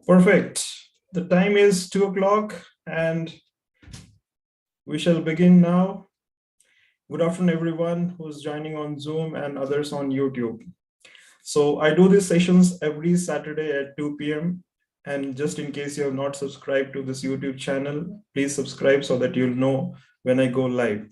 Perfect. The time is 2 o'clock and we shall begin now. Good afternoon, everyone who's joining on Zoom and others on YouTube. So I do these sessions every Saturday at 2 p.m. And just in case you have not subscribed to this YouTube channel, please subscribe so that you'll know when I go live.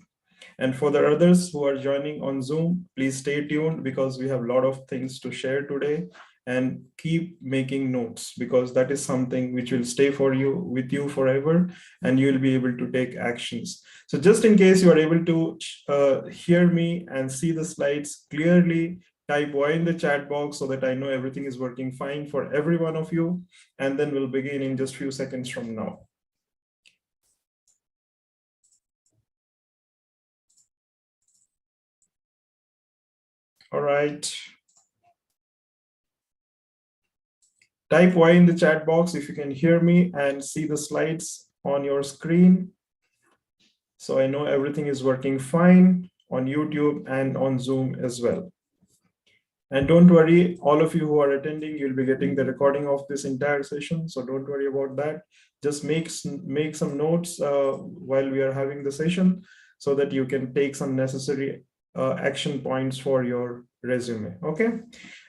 And for the others who are joining on Zoom, please stay tuned because we have a lot of things to share today, and keep making notes because that is something which will stay with you forever, and you will be able to take actions. So just in case you are able to hear me and see the slides clearly, type Y in the chat box so that I know everything is working fine for every one of you. And then we'll begin in just a few seconds from now. All right. Type Y in the chat box if you can hear me and see the slides on your screen. So I know everything is working fine on YouTube and on Zoom as well. And don't worry, all of you who are attending, you'll be getting the recording of this entire session. So don't worry about that. Just make some notes while we are having the session so that you can take some necessary action points for your resume. Okay,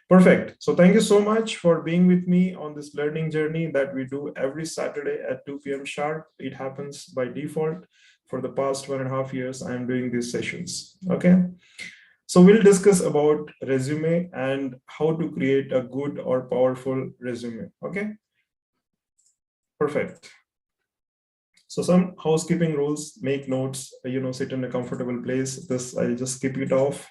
perfect. So thank you so much for being with me on this learning journey that we do every Saturday at 2 p.m. sharp. It happens by default. For the past 1.5 years, I'm doing these sessions. Okay. So we'll discuss about resume and how to create a good or powerful resume. Okay, perfect. So some housekeeping rules: make notes, sit in a comfortable place. This, I'll just skip it off.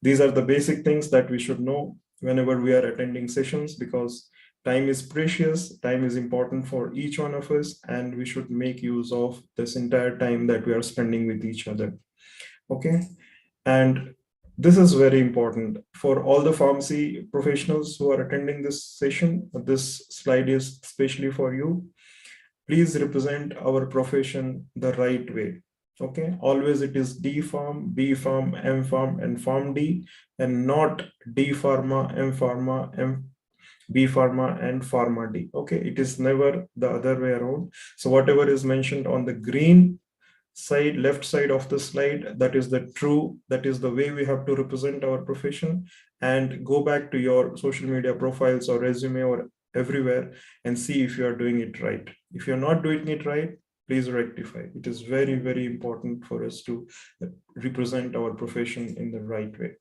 These are the basic things that we should know whenever we are attending sessions, because time is precious, time is important for each one of us, and we should make use of this entire time that we are spending with each other. Okay, and this is very important for all the pharmacy professionals who are attending this session. This slide is especially for you. Please represent our profession the right way. Okay, always it is D Pharm, B Pharm, M Pharm, and Pharm D, and not D Pharma, M Pharma, B Pharma, and Pharma D. Okay, it is never the other way around. So whatever is mentioned on the green side, left side of the slide, that is the way we have to represent our profession. And go back to your social media profiles or resume or everywhere and see if you are doing it right. If you're not doing it right, please rectify. It is very, very important for us to represent our profession in the right way.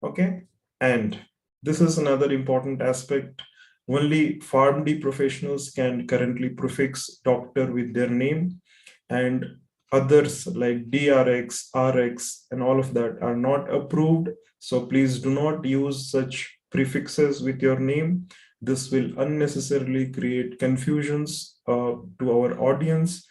Okay, and this is another important aspect. Only PharmD professionals can currently prefix doctor with their name, and others like DRX, RX, and all of that are not approved. So please do not use such prefixes with your name. This will unnecessarily create confusions to our audience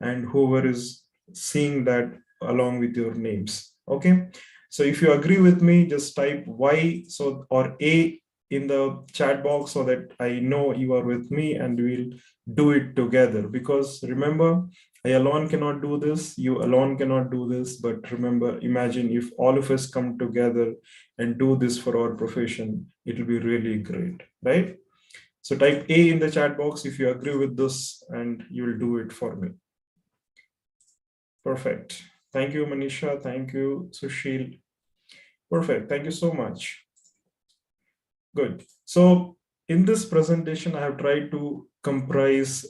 and whoever is seeing that along with your names. Okay, so if you agree with me, just type Y or A in the chat box so that I know you are with me and we'll do it together. Because remember, I alone cannot do this, you alone cannot do this, but remember, imagine if all of us come together and do this for our profession, it will be really great, right? So type A in the chat box if you agree with this and you'll do it for me. Perfect. Thank you, Manisha. Thank you, Sushil. Perfect. Thank you so much. Good. So in this presentation, I have tried to comprise,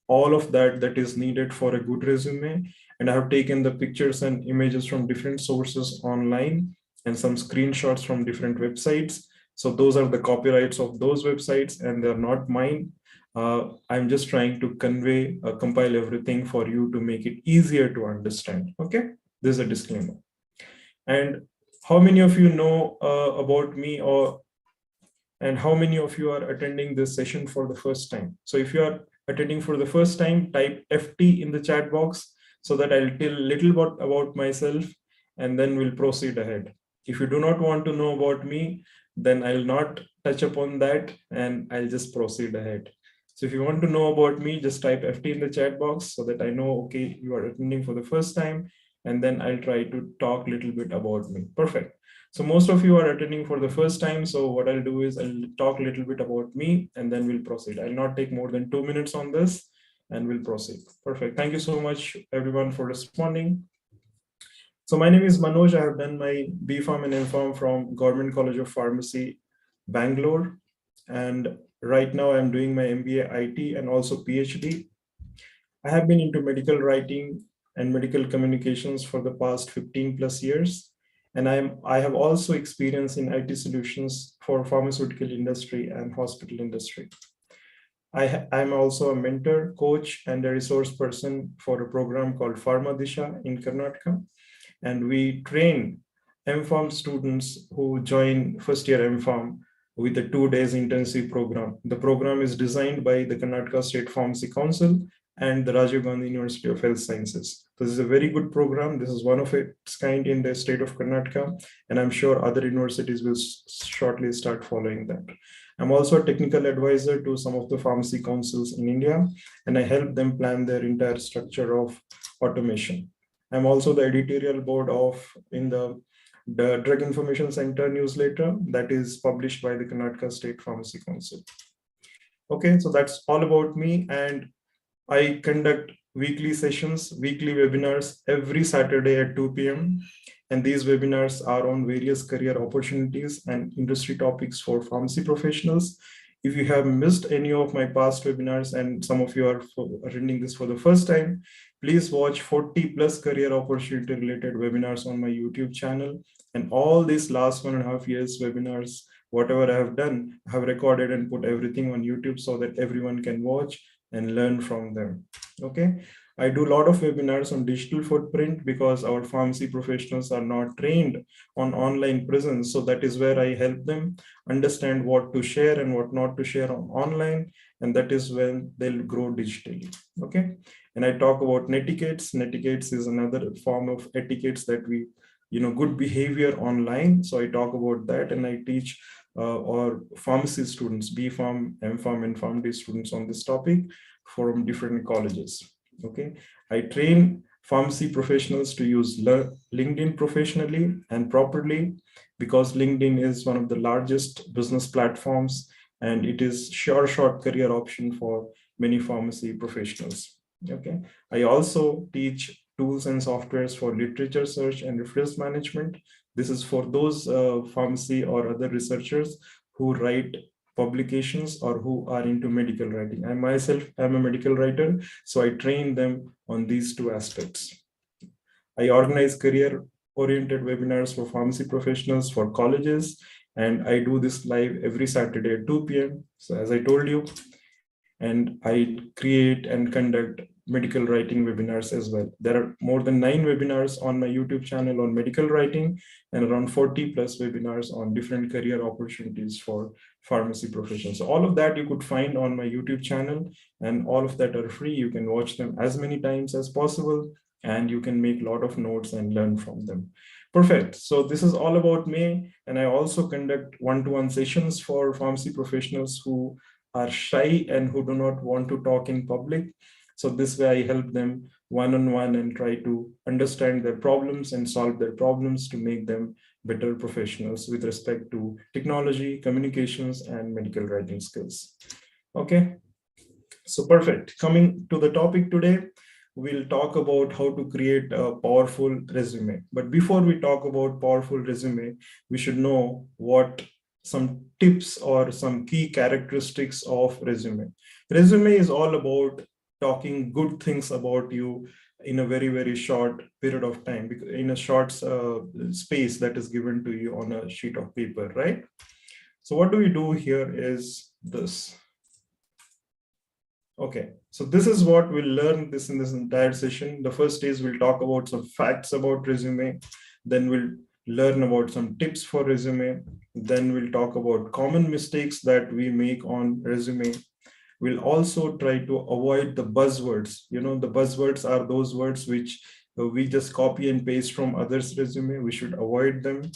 all of that is needed for a good resume. And I have taken the pictures and images from different sources online and some screenshots from different websites. So those are the copyrights of those websites and they're not mine. I'm just trying to compile everything for you to make it easier to understand. Okay, this is a disclaimer. And how many of you know about me, and how many of you are attending this session for the first time? So if you are attending for the first time, type FT in the chat box so that I'll tell a little bit about myself and then we'll proceed ahead. If you do not want to know about me, then I'll not touch upon that and I'll just proceed ahead. So if you want to know about me, just type FT in the chat box so that I know, okay, you are attending for the first time, and then I'll try to talk a little bit about me. Perfect. So most of you are attending for the first time. So what I'll do is I'll talk a little bit about me and then we'll proceed. I'll not take more than 2 minutes on this and we'll proceed. Perfect. Thank you so much everyone for responding. So my name is Manoj. I have done my B Pharm and M Pharm from Government College of Pharmacy, Bangalore. And right now I'm doing my MBA IT and also PhD. I have been into medical writing and medical communications for the past 15 plus years. And I have also experience in IT solutions for pharmaceutical industry and hospital industry. I'm also a mentor, coach, and a resource person for a program called Pharma Disha in Karnataka. And we train MPharm students who join first year MPharm with a 2 days intensive program. The program is designed by the Karnataka State Pharmacy Council and the Rajiv Gandhi University of Health Sciences. This is a very good program. This is one of its kind in the state of Karnataka, and I'm sure other universities will shortly start following that. I'm also a technical advisor to some of the pharmacy councils in India, and I help them plan their entire structure of automation. I'm also the editorial board of in the Drug Information Center newsletter that is published by the Karnataka State Pharmacy Council. Okay, so that's all about me, and I conduct weekly sessions, weekly webinars every Saturday at 2 p.m. And these webinars are on various career opportunities and industry topics for pharmacy professionals. If you have missed any of my past webinars and some of you are attending this for the first time, please watch 40 plus career opportunity related webinars on my YouTube channel. And all these last 1.5 years webinars, whatever I have done, I have recorded and put everything on YouTube so that everyone can watch and learn from them. Okay. I do a lot of webinars on digital footprint because our pharmacy professionals are not trained on online presence. So that is where I help them understand what to share and what not to share on online. And that is when they'll grow digitally. Okay. And I talk about netiquettes. Netiquettes is another form of etiquettes that we, good behavior online. So I talk about that and I teach or pharmacy students, B Pharm, M Pharm, and PharmD students on this topic from different colleges. Okay, I train pharmacy professionals to use LinkedIn professionally and properly because LinkedIn is one of the largest business platforms and it is short career option for many pharmacy professionals. Okay, I also teach tools and softwares for literature search and reference management. This is for those pharmacy or other researchers who write publications or who are into medical writing. I myself am a medical writer, so I train them on these two aspects. I organize career-oriented webinars for pharmacy professionals for colleges, and I do this live every Saturday at 2 p.m. So as I told you, and I create and conduct medical writing webinars as well. There are more than 9 webinars on my YouTube channel on medical writing and around 40 plus webinars on different career opportunities for pharmacy professionals. So all of that you could find on my YouTube channel and all of that are free. You can watch them as many times as possible and you can make a lot of notes and learn from them. Perfect. So this is all about me. And I also conduct one-to-one sessions for pharmacy professionals who are shy and who do not want to talk in public. So this way I help them one-on-one and try to understand their problems and solve their problems to make them better professionals with respect to technology, communications, and medical writing skills. Okay, so perfect. Coming to the topic today, we'll talk about how to create a powerful resume. But before we talk about powerful resume, we should know what some tips or some key characteristics of resume. Resume is all about talking good things about you in a very, very short period of time, in a short space that is given to you on a sheet of paper, right? So what do we do here is this. Okay, so this is what we'll learn this in this entire session. The first is we'll talk about some facts about resume. Then we'll learn about some tips for resume. Then we'll talk about common mistakes that we make on resume. We'll also try to avoid the buzzwords. You know, the buzzwords are those words which we just copy and paste from others' resume. We should avoid them.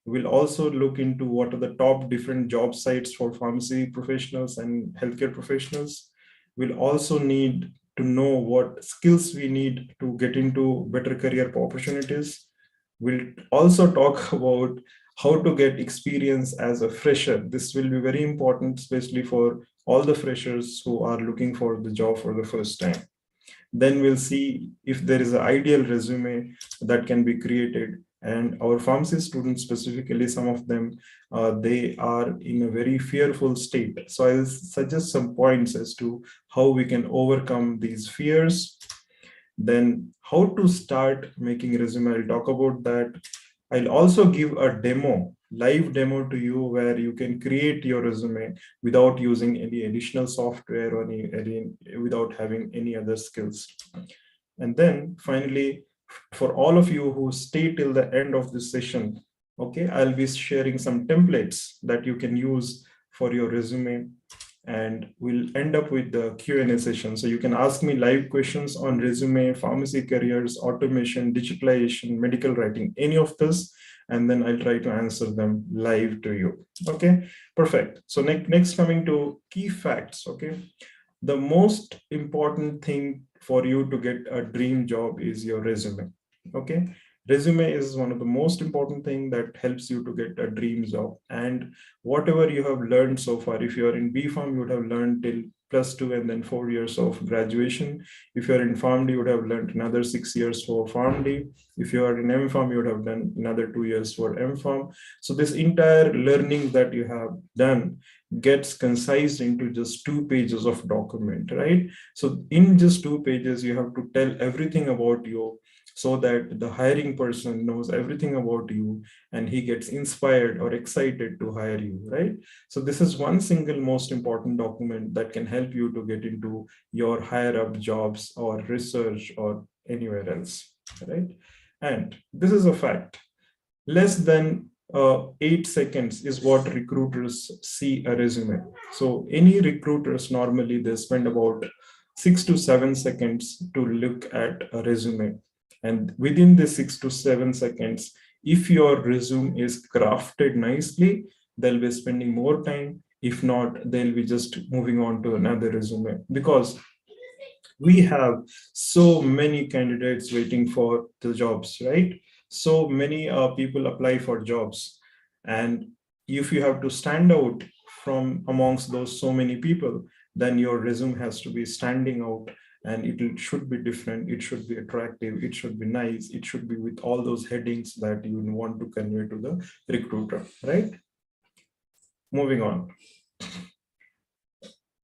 We'll also look into what are the top different job sites for pharmacy professionals and healthcare professionals. We'll also need to know what skills we need to get into better career opportunities. We'll also talk about how to get experience as a fresher. This will be very important, especially for all the freshers who are looking for the job for the first time. Then we'll see if there is an ideal resume that can be created. And our pharmacy students specifically, some of them, they are in a very fearful state. So I'll suggest some points as to how we can overcome these fears. Then how to start making resume, I'll talk about that. I'll also give a demo, live demo to you where you can create your resume without using any additional software or without having any other skills. And then finally, for all of you who stay till the end of this session, okay, I'll be sharing some templates that you can use for your resume, and we'll end up with the Q&A session. So you can ask me live questions on resume, pharmacy careers, automation, digitalization, medical writing, any of this, and then I'll try to answer them live to you. Okay, perfect. So next coming to key facts, okay. The most important thing for you to get a dream job is your resume, okay. Resume is one of the most important thing that helps you to get a dream job. And whatever you have learned so far, if you are in B Farm, you would have learned till +2 and then 4 years of graduation. If you are in PharmD, you would have learned another 6 years for PharmD. If you are in M-Pharm, you would have done another 2 years for M-Pharm. So this entire learning that you have done gets concised into just 2 pages of document, right? So in just 2 pages, you have to tell everything about you, so that the hiring person knows everything about you and he gets inspired or excited to hire you, right? So this is one single most important document that can help you to get into your higher up jobs or research or anywhere else, right? And this is a fact. Less than 8 seconds is what recruiters see a resume. So any recruiters, normally they spend about 6 to 7 seconds to look at a resume. And within the 6 to 7 seconds, if your resume is crafted nicely, they'll be spending more time. If not, they'll be just moving on to another resume, because we have so many candidates waiting for the jobs, right? So many people apply for jobs. And if you have to stand out from amongst those so many people, then your resume has to be standing out, and should be different, it should be attractive, it should be nice, it should be with all those headings that you want to convey to the recruiter, right? Moving on.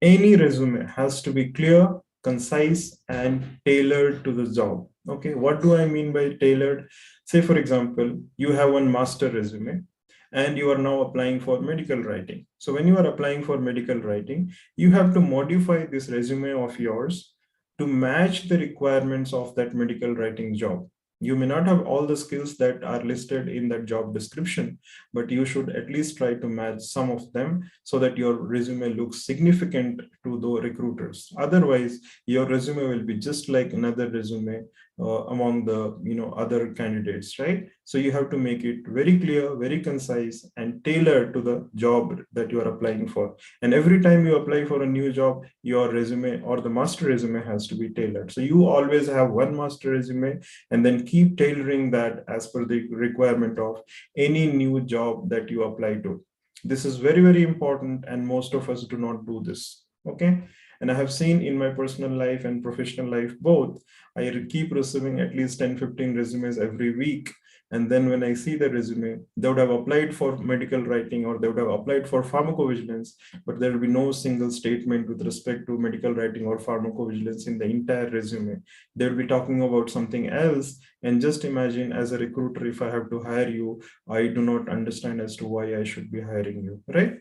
Any resume has to be clear, concise, and tailored to the job. Okay, what do I mean by tailored? Say, for example, you have one master resume and you are now applying for medical writing. So when you are applying for medical writing, you have to modify this resume of yours to match the requirements of that medical writing job. You may not have all the skills that are listed in that job description, but you should at least try to match some of them so that your resume looks significant to the recruiters. Otherwise, your resume will be just like another resume among the other candidates, right? So you have to make it very clear, very concise, and tailored to the job that you are applying for. And every time you apply for a new job, your resume or the master resume has to be tailored. So you always have one master resume and then keep tailoring that as per the requirement of any new job that you apply to. This is very, very important, and most of us do not do this, okay? And I have seen in my personal life and professional life both, I keep receiving at least 10-15 resumes every week. And then when I see the resume, they would have applied for medical writing or they would have applied for pharmacovigilance, but there will be no single statement with respect to medical writing or pharmacovigilance in the entire resume. They will be talking about something else. And just imagine, as a recruiter, if I have to hire you, I do not understand as to why I should be hiring you, right?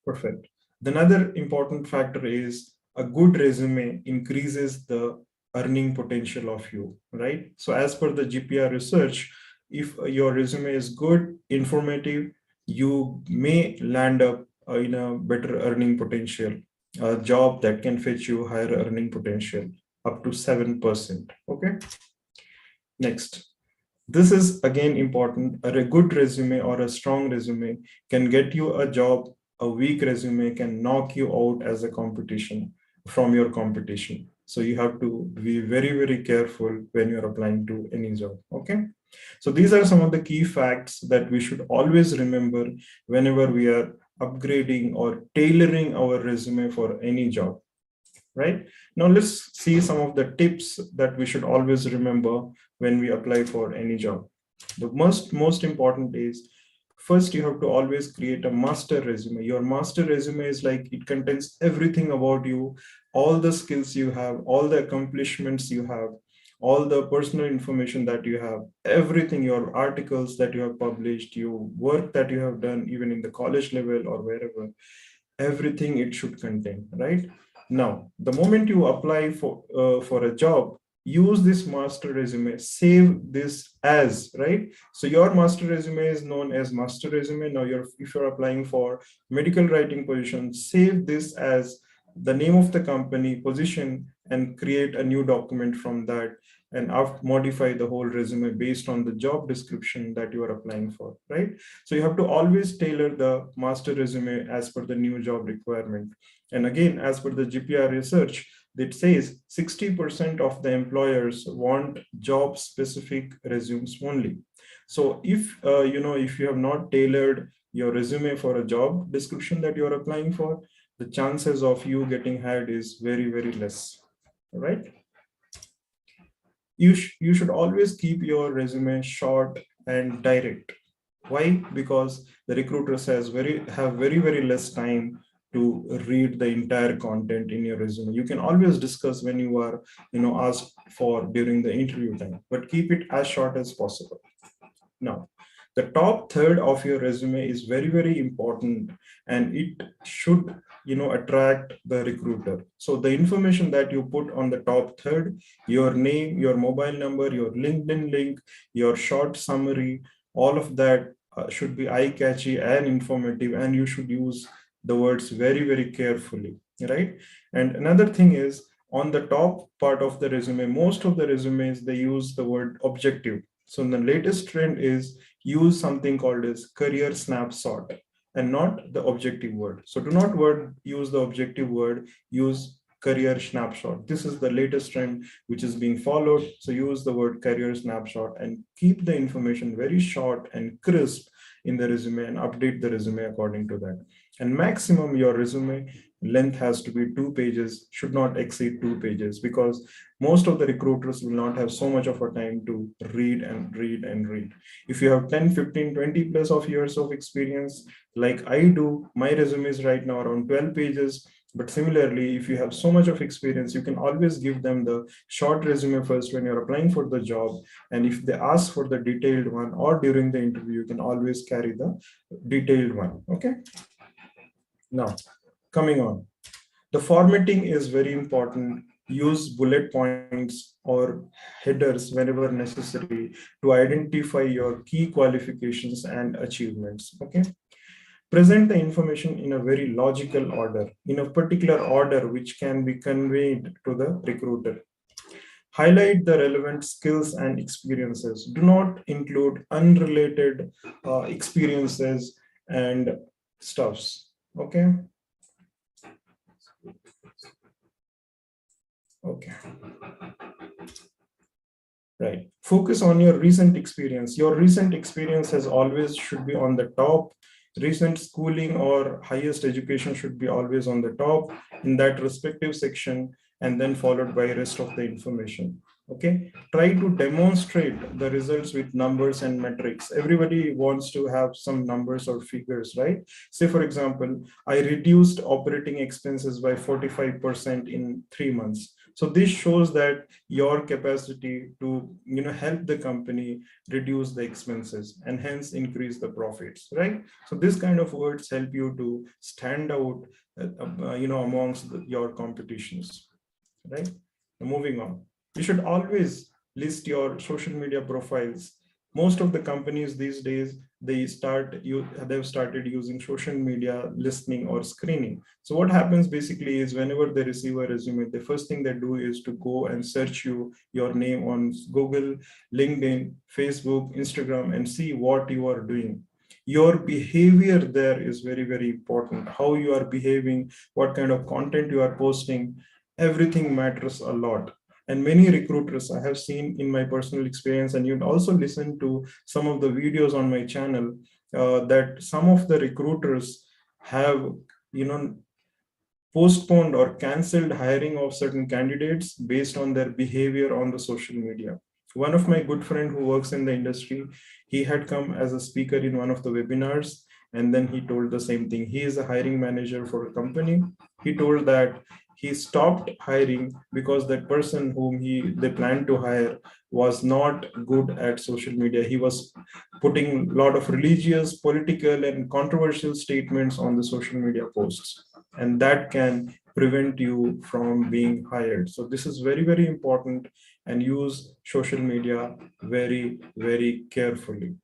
Perfect. Another important factor is a good resume increases the earning potential of you, right? So as per the GPR research, if your resume is good, informative, you may land up in a better earning potential, a job that can fetch you higher earning potential, up to 7%, okay? Next. This is again important. A good resume or a strong resume can get you a job. A weak resume can knock you out as a competition from your competition. So you have to be very, very careful when you're applying to any job, okay? So these are some of the key facts that we should always remember whenever we are upgrading or tailoring our resume for any job, right? Now let's see some of the tips that we should always remember when we apply for any job. The most important is, first you have to always create a master resume. Your master resume is like, it contains everything about you, all the skills you have, all the accomplishments you have, all the personal information that you have, everything, your articles that you have published, your work that you have done even in the college level or wherever, everything it should contain, right? Now the moment you apply for a job, use this master resume, save this as, right? So your master resume is known as master resume. Now if you're applying for medical writing position, save this as the name of the company, position, and create a new document from that, and modify the whole resume based on the job description that you are applying for, right? So you have to always tailor the master resume as per the new job requirement. And again, as per the GPR research, it says 60% of the employers want job specific resumes only. So if you have not tailored your resume for a job description that you're applying for, the chances of you getting hired is very, very less, right? You should always keep your resume short and direct. Why? Because the recruiters have very, very less time to read the entire content in your resume. You can always discuss when you are asked for during the interview time, but keep it as short as possible. Now, the top third of your resume is very, very important, and it should attract the recruiter. So the information that you put on the top third, your name, your mobile number, your LinkedIn link, your short summary, all of that should be eye catchy and informative, and you should use the words very, very carefully, right? And another thing is, on the top part of the resume, most of the resumes, they use the word objective. So the latest trend is use something called as career snapshot and not the objective word. So do not use the objective word, use career snapshot. This is the latest trend which is being followed. So use the word career snapshot and keep the information very short and crisp in the resume, and update the resume according to that. And maximum your resume length has to be 2 pages, should not exceed 2 pages, because most of the recruiters will not have so much of a time to read and read and read. If you have 10, 15, 20 plus of years of experience, like I do, my resume is right now around 12 pages. But similarly, if you have so much of experience, you can always give them the short resume first when you're applying for the job. And if they ask for the detailed one, or during the interview, you can always carry the detailed one. Okay. Now, coming on. The formatting is very important. Use bullet points or headers whenever necessary to identify your key qualifications and achievements. Okay. Present the information in a very logical order, in a particular order which can be conveyed to the recruiter. Highlight the relevant skills and experiences. Do not include unrelated experiences and stuffs. Okay. Okay. Right. Focus on your recent experience. Your recent experience has always should be on the top. Recent schooling or highest education should be always on the top in that respective section, and then followed by rest of the information. Okay. Try to demonstrate the results with numbers and metrics. Everybody wants to have some numbers or figures, right? Say, for example, I reduced operating expenses by 45% in 3 months. So this shows that your capacity to help the company reduce the expenses and hence increase the profits, right? So this kind of words help you to stand out amongst your competitions, right? Moving on, you should always list your social media profiles. Most of the companies these days, they've started using social media listening or screening. So what happens basically is, whenever they receive a resume, the first thing they do is to go and search your name on Google, LinkedIn, Facebook, Instagram, and see what you are doing. Your behavior there is very, very important. How you are behaving, what kind of content you are posting, everything matters a lot. And many recruiters I have seen in my personal experience, and you'd also listen to some of the videos on my channel, that some of the recruiters have, you know, postponed or cancelled hiring of certain candidates based on their behavior on the social media. One of my good friend who works in the industry, he had come as a speaker in one of the webinars, and then he told the same thing. He is a hiring manager for a company. He told that he stopped hiring because that person whom they planned to hire was not good at social media. He was putting a lot of religious, political, and controversial statements on the social media posts, and that can prevent you from being hired. So this is very, very important, and use social media very, very carefully.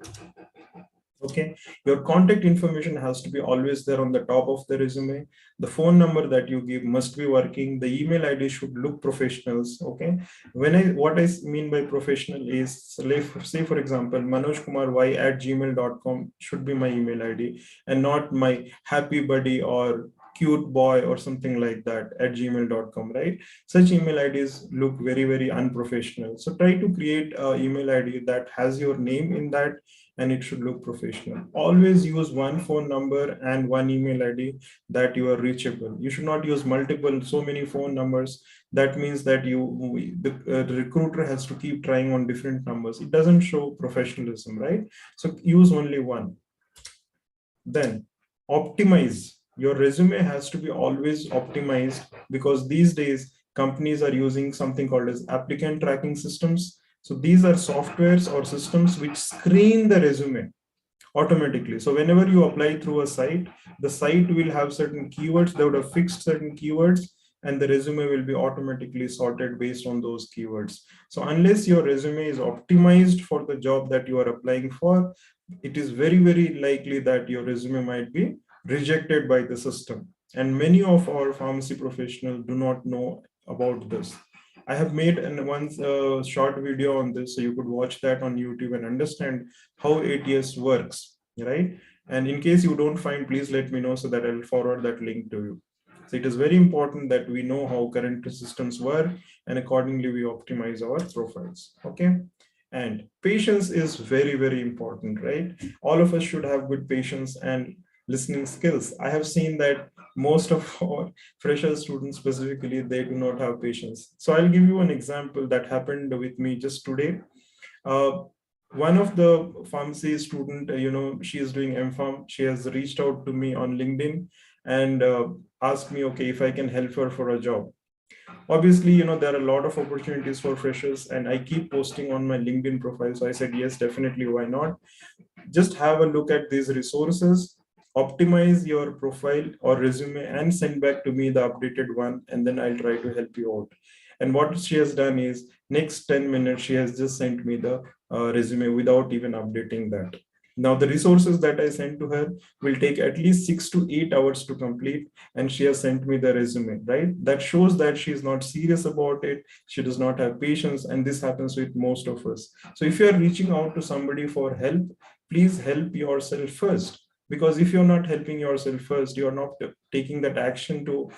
Okay, your contact information has to be always there on the top of the resume. The phone number that you give must be working. The email ID should look professionals. Okay, what I mean by professional is, say for example, manojkumarY@gmail.com should be my email ID, and not my happy buddy or cute boy or something like that at gmail.com, right? Such email IDs look very, very unprofessional. So try to create an email ID that has your name in that, and it should look professional. Always use one phone number and one email ID that you are reachable. You should not use so many phone numbers. That means that the recruiter has to keep trying on different numbers. It doesn't show professionalism, right? So use only one. Then optimize. Your resume has to be always optimized, because these days companies are using something called as applicant tracking systems. So these are softwares or systems which screen the resume automatically. So whenever you apply through a site, the site will have certain keywords. They would have fixed certain keywords, and the resume will be automatically sorted based on those keywords. So unless your resume is optimized for the job that you are applying for, it is very, very likely that your resume might be rejected by the system. And many of our pharmacy professionals do not know about this. I have made one short video on this, so you could watch that on YouTube and understand how ATS works, right? And in case you don't find, please let me know so that I'll forward that link to you. So it is very important that we know how current systems work, and accordingly we optimize our profiles, okay? And patience is very, very important, right? All of us should have good patience and listening skills. I have seen that most of our fresher students specifically, they do not have patience. So I'll give you an example that happened with me just today. One of the pharmacy student, she is doing MPharm. She has reached out to me on LinkedIn and asked me, okay, if I can help her for a job. Obviously, there are a lot of opportunities for freshers, and I keep posting on my LinkedIn profile. So I said, yes, definitely, why not? Just have a look at these resources, optimize your profile or resume, and send back to me the updated one, and then I'll try to help you out. And what she has done is, next 10 minutes, she has just sent me the resume without even updating that. Now, the resources that I sent to her will take at least 6 to 8 hours to complete, and she has sent me the resume, right? That shows that she is not serious about it. She does not have patience, and this happens with most of us. So if you are reaching out to somebody for help, please help yourself first. Because if you're not helping yourself first, you're not taking that action to,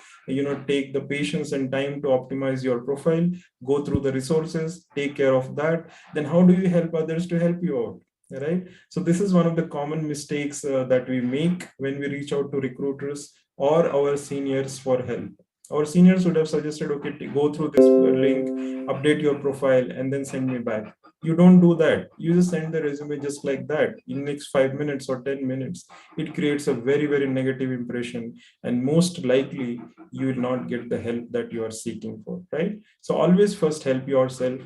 take the patience and time to optimize your profile, go through the resources, take care of that, then how do you help others to help you out? Right? So this is one of the common mistakes that we make when we reach out to recruiters or our seniors for help. Our seniors would have suggested, okay, go through this link, update your profile, and then send me back. You don't do that. You just send the resume just like that in next 5 minutes or 10 minutes. It creates a very, very negative impression, and most likely you will not get the help that you are seeking for, right? So always first help yourself,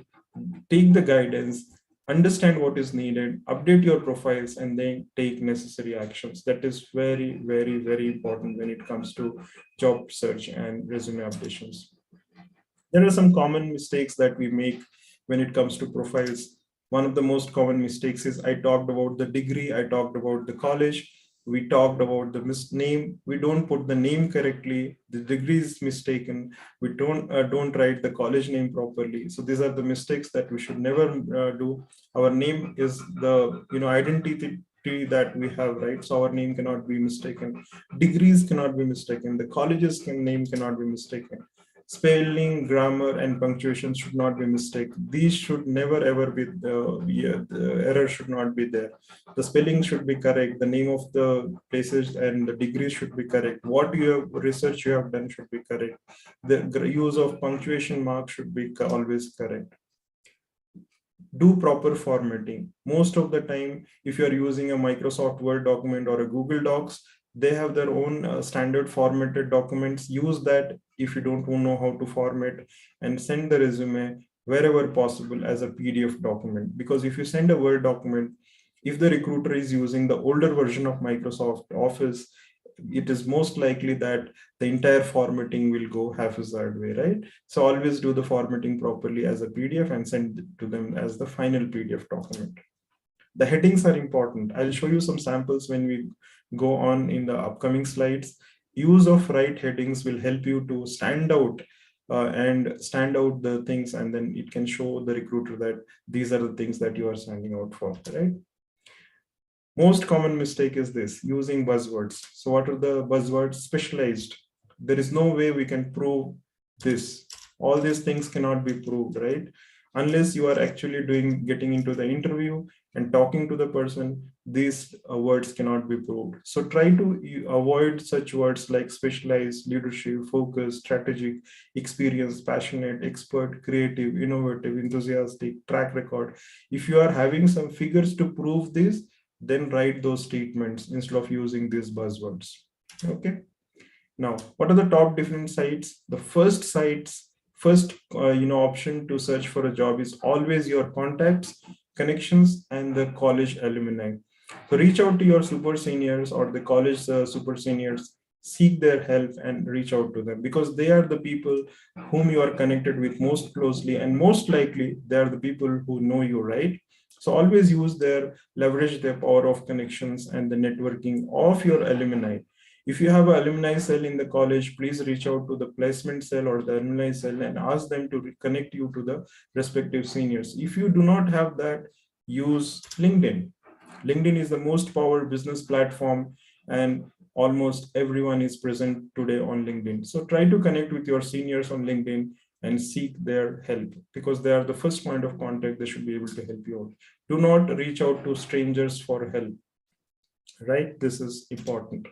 take the guidance, understand what is needed, update your profiles, and then take necessary actions. That is very, very, very important when it comes to job search and resume updations. There are some common mistakes that we make when it comes to profiles. One of the most common mistakes is, I talked about the degree, I talked about the college, we talked about the name. We don't put the name correctly. The degree is mistaken. We don't write the college name properly. So these are the mistakes that we should never do. Our name is the identity that we have, right? So our name cannot be mistaken. Degrees cannot be mistaken. The college's name cannot be mistaken. Spelling, grammar, and punctuation should not be mistaken. These should never ever be the error should not be there. The spelling should be correct. The name of the places and the degree should be correct. What you have research you have done should be correct. The use of punctuation mark should be always correct. Do proper formatting. Most of the time, if you're using a Microsoft Word document or a Google Docs, they have their own standard formatted documents. Use that if you don't know how to format, and send the resume wherever possible as a PDF document. Because if you send a Word document, if the recruiter is using the older version of Microsoft Office, it is most likely that the entire formatting will go haphazard way, right? So always do the formatting properly as a PDF and send it to them as the final PDF document. The headings are important. I'll show you some samples when we go on in the upcoming slides. Use of right headings will help you to stand out and stand out the things, and then it can show the recruiter that these are the things that you are standing out for, right? Most common mistake is this, using buzzwords. So what are the buzzwords? Specialized. There is no way we can prove this. All these things cannot be proved, right? Unless you are actually getting into the interview and talking to the person, these words cannot be proved. So try to avoid such words like specialized, leadership, focus, strategic, experience, passionate, expert, creative, innovative, enthusiastic, track record. If you are having some figures to prove this, then write those statements instead of using these buzzwords. Okay. Now, what are the top different sites? The first option to search for a job is always your contacts, connections, and the college alumni. So reach out to your super seniors or the college super seniors, seek their help and reach out to them, because they are the people whom you are connected with most closely, and most likely they are the people who know you, right? So always leverage their power of connections and the networking of your alumni. If you have an alumni cell in the college, please reach out to the placement cell or the alumni cell and ask them to connect you to the respective seniors. If you do not have that, use LinkedIn. LinkedIn is the most powerful business platform, and almost everyone is present today on LinkedIn. So try to connect with your seniors on LinkedIn and seek their help, because they are the first point of contact. They should be able to help you out. Do not reach out to strangers for help, right? This is important.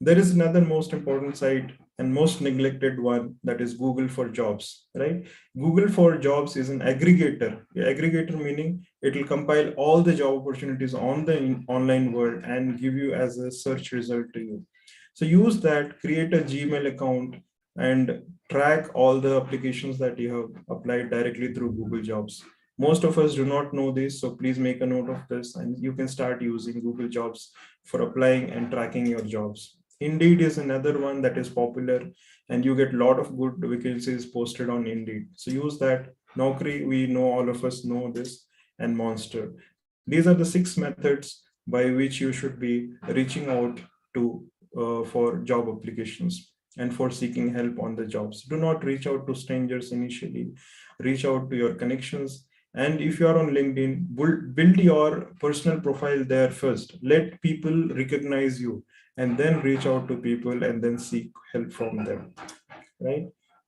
There is another most important site and most neglected one, that is Google for Jobs, right? Google for Jobs is an aggregator. Aggregator meaning it will compile all the job opportunities on the online world and give you as a search result to you. So use that, create a Gmail account and track all the applications that you have applied directly through Google Jobs. Most of us do not know this, so please make a note of this and you can start using Google Jobs for applying and tracking your jobs. Indeed is another one that is popular, and you get a lot of good vacancies posted on Indeed. So use that. Naukri, we know, all of us know this, and Monster. These are the 6 methods by which you should be reaching out to for job applications and for seeking help on the jobs. Do not reach out to strangers initially. Reach out to your connections. And if you are on LinkedIn, build your personal profile there first. Let people recognize you, and then reach out to people and then seek help from them, right?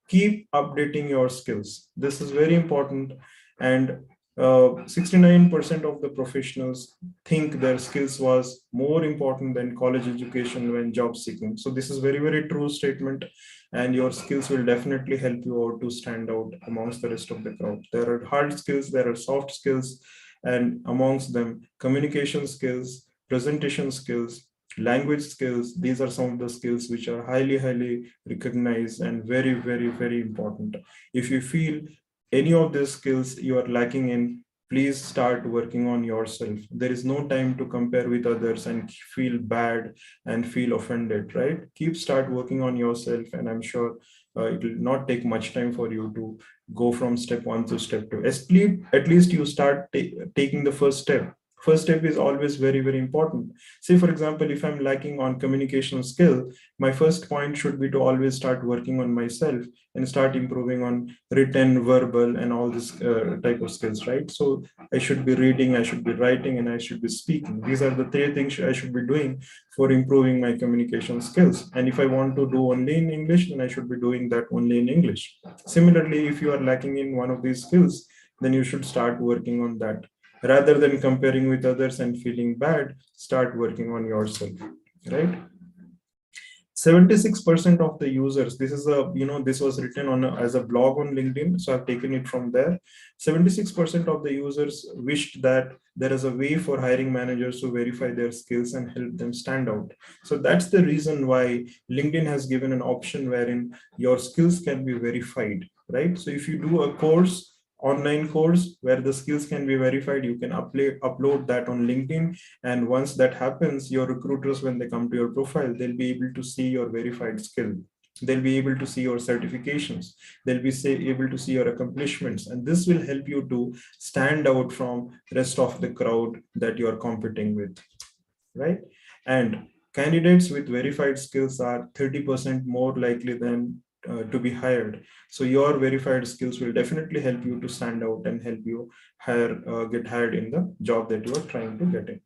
Keep updating your skills. This is very important. And 69% of the professionals think their skills was more important than college education when job seeking. So this is very, very true statement. And your skills will definitely help you out to stand out amongst the rest of the crowd. There are hard skills, there are soft skills, and amongst them, communication skills, presentation skills, language skills. These are some of the skills which are highly recognized and very important. If you feel any of these skills you are lacking in, please start working on yourself. There is no time to compare with others and feel bad and feel offended, right? Start working on yourself, and I'm sure it will not take much time for you to go from step 1 to step 2. At least you start taking the first step. First step is always very, very important. Say, for example, if I'm lacking on communication skill, my first point should be to always start working on myself and start improving on written, verbal, and all this type of skills, right? So I should be reading, I should be writing, and I should be speaking. These are the three things I should be doing for improving my communication skills. And if I want to do only in English, then I should be doing that only in English. Similarly, if you are lacking in one of these skills, then you should start working on that. Rather than comparing with others and feeling bad, start working on yourself, right? 76% of the users, this is a, this was written on as a blog on LinkedIn, so I've taken it from there. 76% of the users wished that there is a way for hiring managers to verify their skills and help them stand out. So that's the reason why LinkedIn has given an option wherein your skills can be verified, right? So if you do a online course where the skills can be verified, you can upload that on LinkedIn. And once that happens, your recruiters, when they come to your profile, they'll be able to see your verified skill. They'll be able to see your certifications. They'll be able to see your accomplishments. And this will help you to stand out from the rest of the crowd that you're competing with, right? And candidates with verified skills are 30% more likely than to be hired. So your verified skills will definitely help you to stand out and help you get hired in the job that you are trying to get in.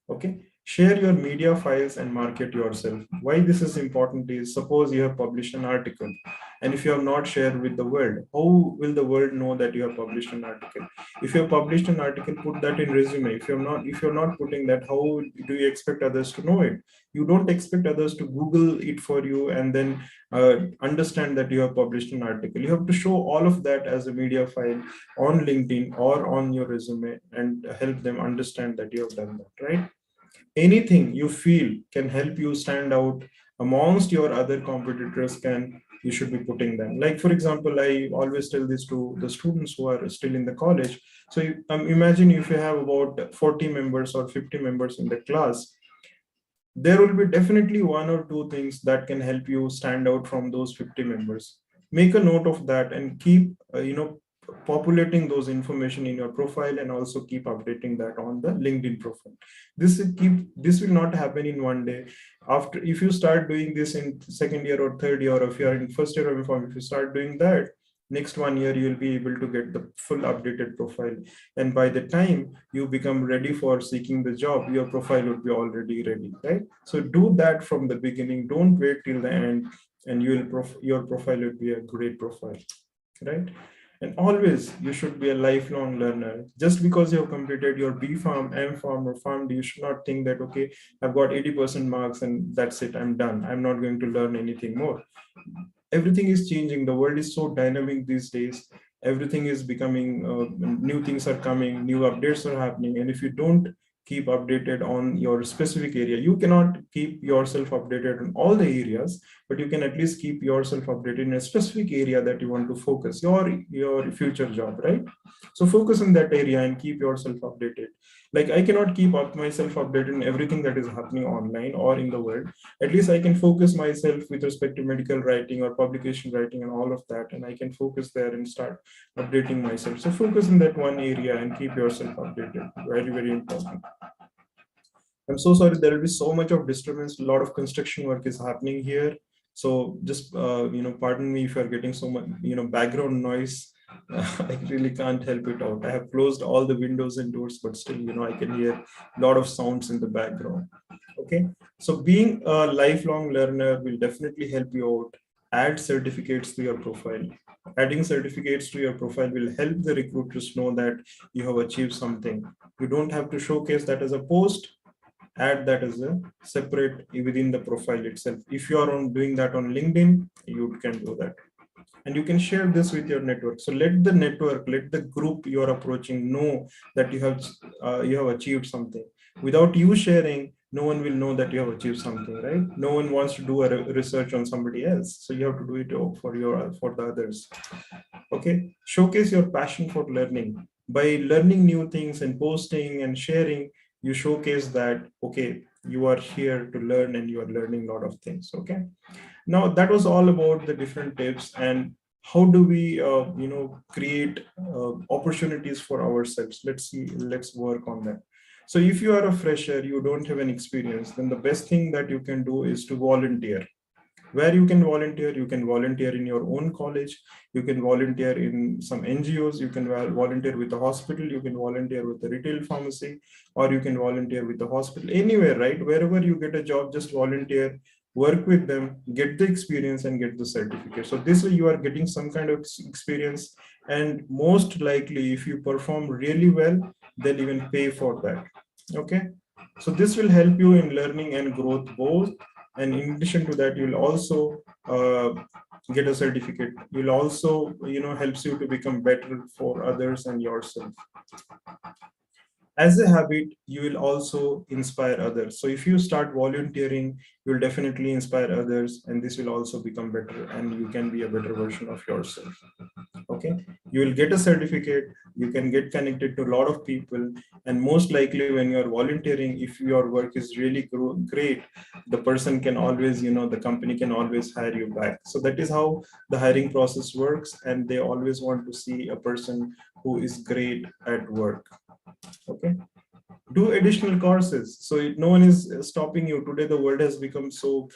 Okay. Share your media files and market yourself. Why this is important is, suppose you have published an article, and if you have not shared with the world, how will the world know that you have published an article? If you have published an article, put that in resume. If you're not putting that, how do you expect others to know it? You don't expect others to Google it for you and then understand that you have published an article. You have to show all of that as a media file on LinkedIn or on your resume and help them understand that you have done that, right? Anything you feel can help you stand out amongst your other competitors, you should be putting them. Like, for example, I always tell this to the students who are still in the college. So imagine if you have about 40 members or 50 members in the class, there will be definitely one or two things that can help you stand out from those 50 members. Make a note of that and keep populating those information in your profile, and also keep updating that on the LinkedIn profile. This will not happen in one day. After, if you start doing this in second year or third year, or if you are in first year of inform, if you start doing that, next 1 year you will be able to get the full updated profile. And by the time you become ready for seeking the job, your profile would be already ready, right? So do that from the beginning. Don't wait till the end, and your profile will be a great profile, right? And always, you should be a lifelong learner. Just because you have completed your B Farm, M Farm, or Farm D, you should not think that, okay, I've got 80% marks and that's it, I'm done. I'm not going to learn anything more. Everything is changing. The world is so dynamic these days. Everything is becoming, new things are coming, new updates are happening. And if you don't keep updated on your specific area, you cannot keep yourself updated in all the areas, but you can at least keep yourself updated in a specific area that you want to focus your future job, right? So focus in that area and keep yourself updated. Like, I cannot keep up myself updated in everything that is happening online or in the world. At least I can focus myself with respect to medical writing or publication writing and all of that, and I can focus there and start updating myself. So focus in that one area and keep yourself updated. Very, very important. I'm so sorry, there will be so much of disturbance. A lot of construction work is happening here. So just, pardon me if you're getting so much, background noise. I really can't help it out. I have closed all the windows and doors, but still, I can hear a lot of sounds in the background. Okay. So being a lifelong learner will definitely help you out. Add certificates to your profile. Adding certificates to your profile will help the recruiters know that you have achieved something. You don't have to showcase that as a post. Add that as a separate within the profile itself. If you are doing that on LinkedIn, you can do that. And you can share this with your network. So let the network, let the group you are approaching know that you have achieved something. Without you sharing, no one will know that you have achieved something, right? No one wants to do a research on somebody else. So you have to do it for the others. Okay. Showcase your passion for learning. By learning new things and posting and sharing, you showcase that, okay, you are here to learn and you are learning a lot of things. Okay. Now that was all about the different tips and how do we, create opportunities for ourselves. Let's work on that. So if you are a fresher, you don't have an experience, then the best thing that you can do is to volunteer. Where you can volunteer in your own college, you can volunteer in some NGOs, you can volunteer with a hospital, you can volunteer with a retail pharmacy, or you can volunteer with the hospital, anywhere, right? Wherever you get a job, just volunteer, work with them, get the experience and get the certificate. So this way you are getting some kind of experience, and most likely if you perform really well, they'll even pay for that. Okay, so this will help you in learning and growth both. And in addition to that, you'll also get a certificate. You'll also, helps you to become better for others and yourself. As a habit, you will also inspire others. So if you start volunteering, you'll definitely inspire others, and this will also become better, and you can be a better version of yourself. Okay, you will get a certificate, you can get connected to a lot of people, and most likely when you are volunteering, if your work is really great, the person can always, the company can always hire you back. So that is how the hiring process works, and they always want to see a person who is great at work. Okay, do additional courses. So no one is stopping you. Today the world has become so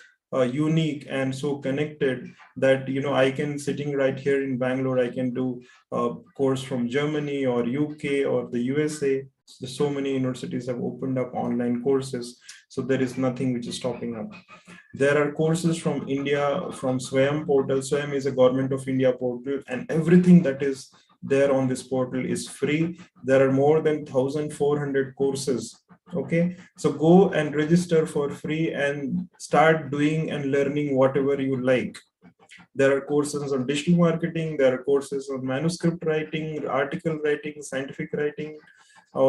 unique and so connected that I can, sitting right here in Bangalore, I can do a course from Germany or UK or the USA. So many universities have opened up online courses, so there is nothing which is stopping up. There are courses from India, from Swayam portal. Swayam is a government of India portal, and everything that is there on this portal is free. There are more than 1,400 courses. Okay, so go and register for free and start doing and learning whatever you like. There are courses on digital marketing, there are courses on manuscript writing, article writing, scientific writing,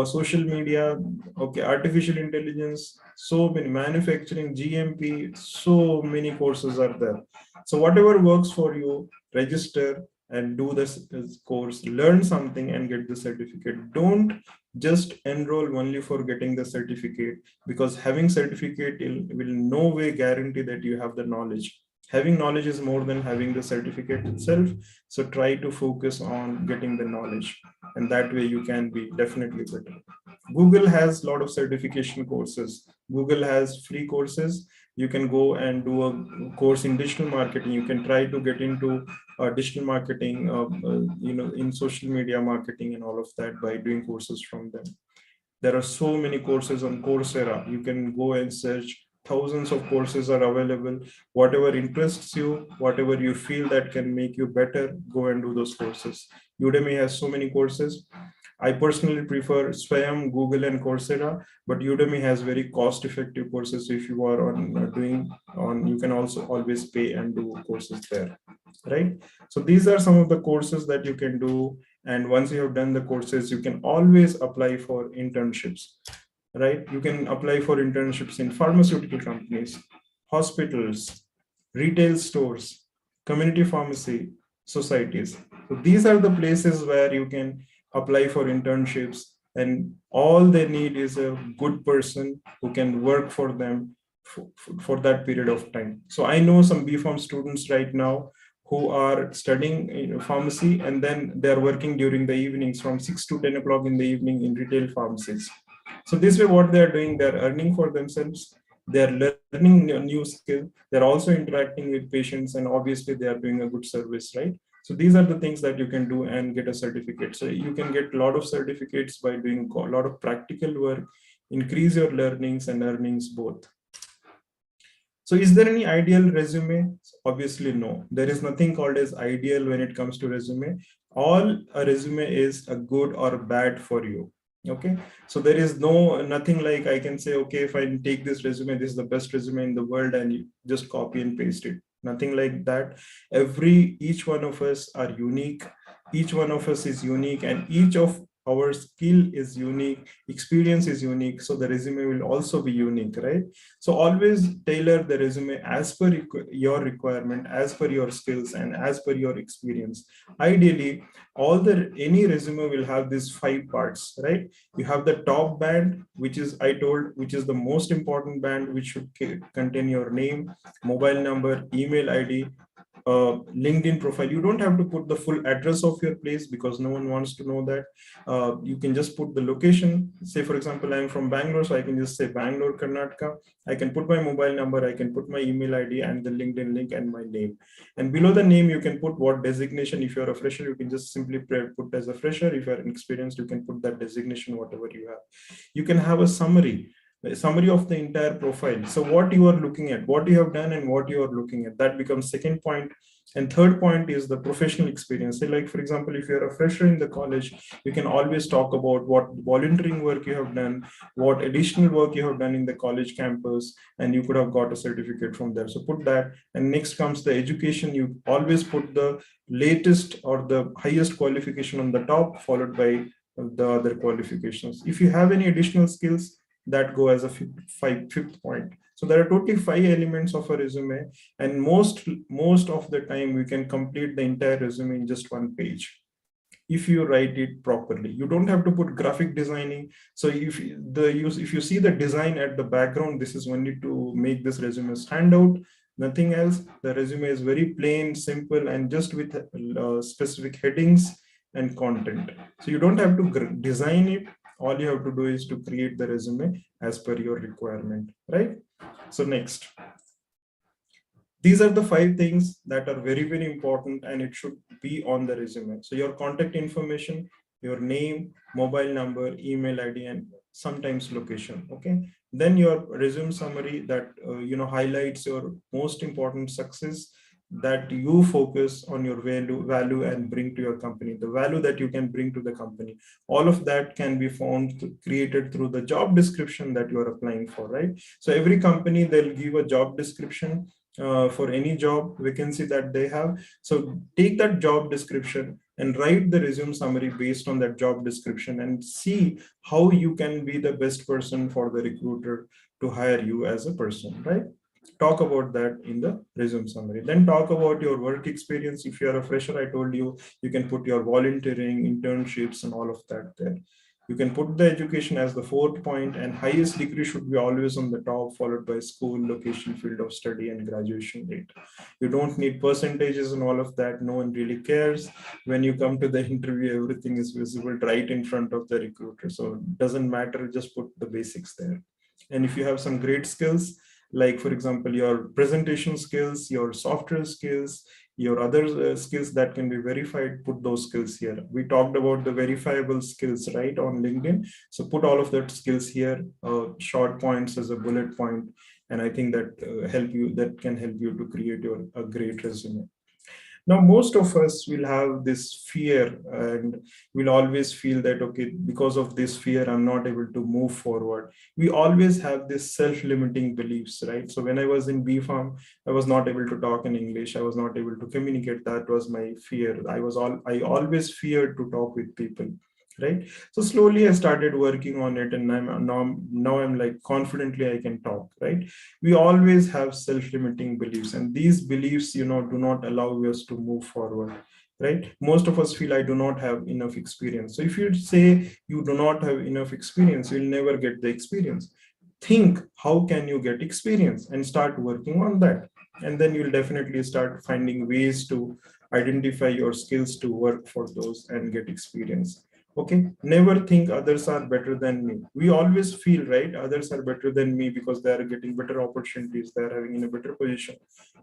social media, okay, artificial intelligence, so many, manufacturing, GMP, so many courses are there. So whatever works for you, register and do this course, learn something and get the certificate. Don't just enroll only for getting the certificate, because having certificate will no way guarantee that you have the knowledge. Having knowledge is more than having the certificate itself. So try to focus on getting the knowledge, and that way you can be definitely better. Google has a lot of certification courses. Google has free courses. You can go and do a course in digital marketing. You can try to get into digital marketing, in social media marketing and all of that by doing courses from them. There are so many courses on Coursera. You can go and search. Thousands of courses are available. Whatever interests you, whatever you feel that can make you better, go and do those courses. Udemy has so many courses. I personally prefer Swayam, Google, and Coursera, but Udemy has very cost-effective courses. So if you are you can also always pay and do courses there, right? So these are some of the courses that you can do. And once you have done the courses, you can always apply for internships, right? You can apply for internships in pharmaceutical companies, hospitals, retail stores, community pharmacy societies. So these are the places where you can apply for internships, and all they need is a good person who can work for them for that period of time. So I know some BPharm students right now who are studying pharmacy, and then they're working during the evenings from 6 to 10 o'clock in the evening in retail pharmacies. So this way, what they're doing, they're earning for themselves, they're learning a new skill, they're also interacting with patients, and obviously they are doing a good service, right? So these are the things that you can do and get a certificate. So you can get a lot of certificates by doing a lot of practical work, increase your learnings and earnings both. So is there any ideal resume? Obviously, no. There is nothing called as ideal when it comes to resume. All a resume is a good or bad for you. Okay, so there is nothing like I can say, okay, if I take this resume, this is the best resume in the world, and you just copy and paste it. Nothing like that. Each one of us are unique. Each one of us is unique, and each of our skill is unique, experience is unique, so the resume will also be unique, right? So always tailor the resume as per your requirement, as per your skills, and as per your experience. Ideally, any resume will have these 5 parts, right? You have the top band, which is the most important band, which should contain your name, mobile number, email ID, LinkedIn profile. You don't have to put the full address of your place because no one wants to know that. You can just put the location. Say, for example, I'm from Bangalore, so I can just say Bangalore, Karnataka. I can put my mobile number, I can put my email ID and the LinkedIn link and my name. And below the name, you can put what designation. If you're a fresher, you can just simply put as a fresher. If you're experienced, you can put that designation, whatever you have. You can have a summary of the entire profile. So what you are looking at, what you have done and what you are looking at, that becomes second point. And third point is the professional experience. So like, for example, if you're a fresher in the college, you can always talk about what volunteering work you have done, what additional work you have done in the college campus, and you could have got a certificate from there. So put that. And next comes the education. You always put the latest or the highest qualification on the top, followed by the other qualifications. If you have any additional skills, that go as a fifth point. So there are totally 5 elements of a resume, and most of the time we can complete the entire resume in just 1 page if you write it properly. You don't have to put graphic designing. So if you see the design at the background, this is only to make this resume stand out, nothing else. The resume is very plain, simple, and just with specific headings and content. So you don't have to design it. All you have to do is to create the resume as per your requirement, right? So next, these are the 5 things that are very, very important, and it should be on the resume. So your contact information, your name, mobile number, email ID, and sometimes location. Okay. Then your resume summary that highlights your most important success, that you focus on your value and bring to your company, the value that you can bring to the company. All of that can be created through the job description that you are applying for, right? So every company, they'll give a job description for any job vacancy that they have. So take that job description and write the resume summary based on that job description, and see how you can be the best person for the recruiter to hire you as a person, right? Talk about that in the resume summary. Then talk about your work experience. If you are a fresher, I told you, you can put your volunteering, internships, and all of that there. You can put the education as the 4th point, and highest degree should be always on the top, followed by school, location, field of study, and graduation date. You don't need percentages and all of that. No one really cares. When you come to the interview, everything is visible right in front of the recruiter. So it doesn't matter, just put the basics there. And if you have some great skills, like for example, your presentation skills, your software skills, your other skills that can be verified, put those skills here. We talked about the verifiable skills, right, on LinkedIn. So put all of that skills here, short points as a bullet point. And I think that can help you to create a great resume. Now, most of us will have this fear, and will always feel that, okay, because of this fear, I'm not able to move forward. We always have this self-limiting beliefs, right? So when I was in B Farm, I was not able to talk in English. I was not able to communicate. That was my fear. I always feared to talk with people, right? So slowly I started working on it, and now I'm like, confidently I can talk, right? We always have self-limiting beliefs, and these beliefs, do not allow us to move forward, right? Most of us feel, I do not have enough experience. So if you say you do not have enough experience, you'll never get the experience. Think, how can you get experience, and start working on that. And then you'll definitely start finding ways to identify your skills to work for those and get experience. Okay, never think others are better than me. We always feel, right, others are better than me because they are getting better opportunities, they are having in a better position.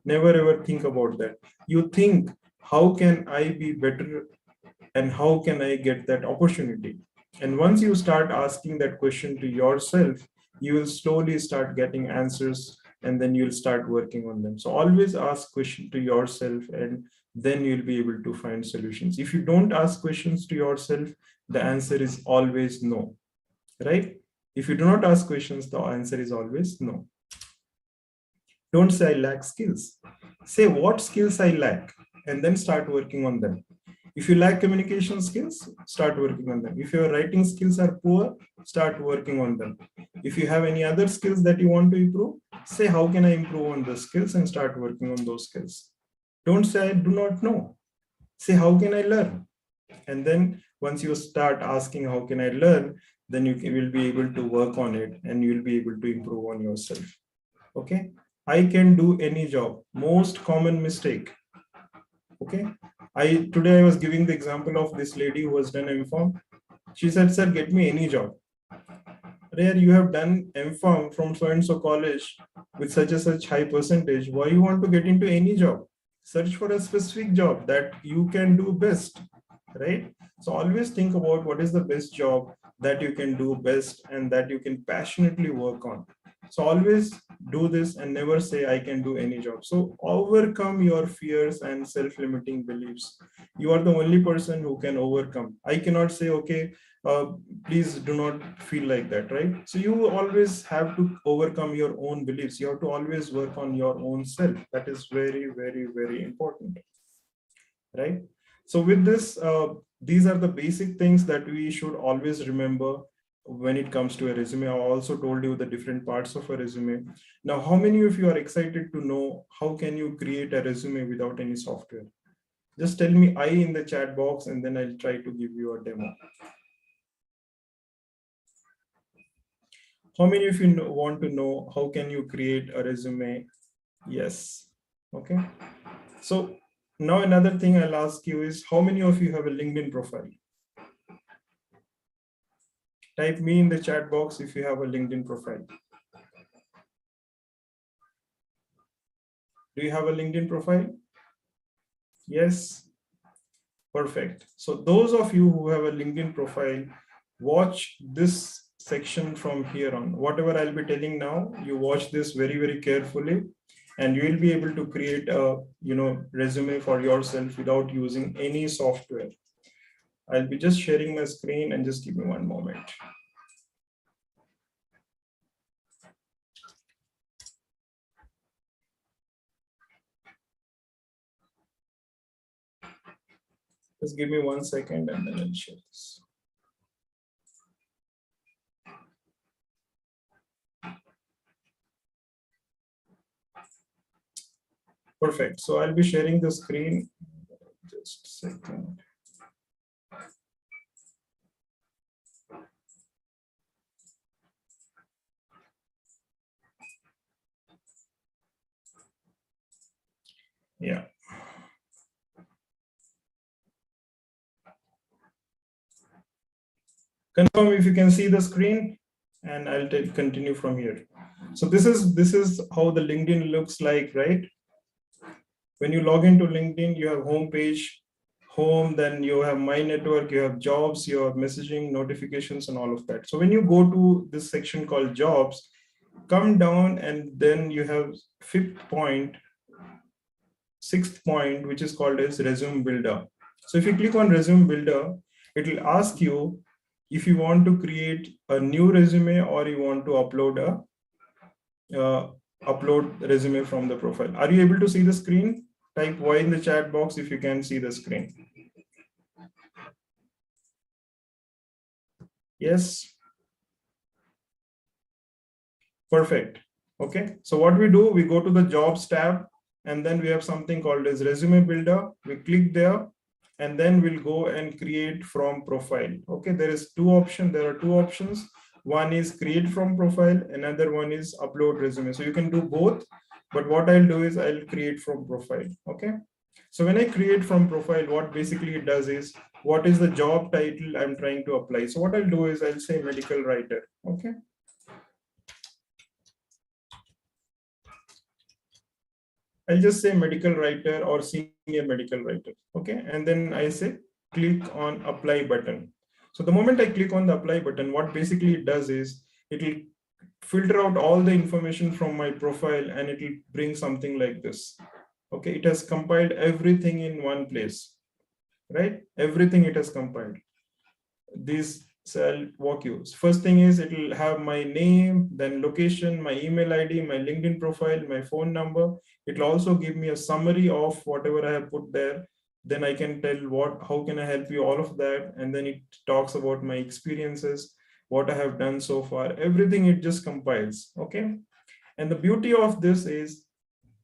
Never ever think about that. You think, how can I be better, and how can I get that opportunity? And once you start asking that question to yourself, you will slowly start getting answers, and then you'll start working on them. So always ask question to yourself, and then you'll be able to find solutions. If you don't ask questions to yourself, the answer is always no, right? If you do not ask questions, the answer is always no. Don't say I lack skills. Say what skills I lack, and then start working on them. If you lack communication skills, start working on them. If your writing skills are poor, start working on them. If you have any other skills that you want to improve, say how can I improve on the skills, and start working on those skills. Don't say I do not know. Say how can I learn? And then once you start asking how can I learn, then you will be able to work on it, and you will be able to improve on yourself. Okay, I can do any job. Most common mistake. Okay. Today I was giving the example of this lady who has done M.Pharm. She said, sir, get me any job. Rare, you have done M.Pharm from so and so college with such a such high percentage. Why you want to get into any job? Search for a specific job that you can do best, right? So always think about what is the best job that you can do best and that you can passionately work on. So always do this and never say I can do any job. So overcome your fears and self-limiting beliefs. You are the only person who can overcome. I cannot say, okay, please do not feel like that, right? So you always have to overcome your own beliefs. You have to always work on your own self. That is very, very, very important, right? So with this, these are the basic things that we should always remember when it comes to a resume. I also told you the different parts of a resume. Now, how many of you are excited to know how can you create a resume without any software? Just tell me I in the chat box, and then I'll try to give you a demo. How many of you want to know how can you create a resume? Yes. Okay. So now another thing I'll ask you is, how many of you have a LinkedIn profile? Type me in the chat box if you have a LinkedIn profile. Do you have a LinkedIn profile? Yes. Perfect. So those of you who have a LinkedIn profile, watch this section from here on. Whatever I'll be telling now, you watch this very, very carefully, and you will be able to create a resume for yourself without using any software. I'll be just sharing my screen, and just give me one moment. Just give me 1 second and then I'll share this. Perfect. So I'll be sharing the screen. Just a second. Yeah. Confirm if you can see the screen, and I'll continue from here. So this is how the LinkedIn looks like, right? When you log into LinkedIn, you have home page, home, then you have my network, you have jobs, you have messaging, notifications, and all of that. So when you go to this section called jobs, come down, and then you have sixth point, which is called as resume builder. So if you click on resume builder, it will ask you if you want to create a new resume or you want to upload resume from the profile. Are you able to see the screen? Type Y in the chat box if you can see the screen. Yes. Perfect. Okay. So what we do, we go to the jobs tab, and then we have something called as resume builder. We click there, and then we'll go and create from profile. Okay. There are two options. One is create from profile. Another one is upload resume. So you can do both, but what I'll do is I'll create from profile. Okay. So when I create from profile, what basically it does is, what is the job title I'm trying to apply? So what I'll do is I'll say medical writer. Okay. I'll just say medical writer or senior medical writer. Okay. And then I say click on apply button. So the moment I click on the apply button, what basically it does is it will filter out all the information from my profile, and it will bring something like this. Okay. It has compiled everything in one place, right? Everything it has compiled. So I'll walk you. First thing is, it will have my name, then location, my email ID, my LinkedIn profile, my phone number. It will also give me a summary of whatever I have put there. Then I can tell how can I help you, all of that. And then it talks about my experiences, what I have done so far, everything it just compiles. Okay. And the beauty of this is,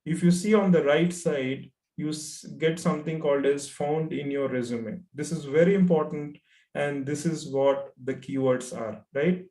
if you see on the right side, you get something called as found in your resume. This is very important. And this is what the keywords are, right?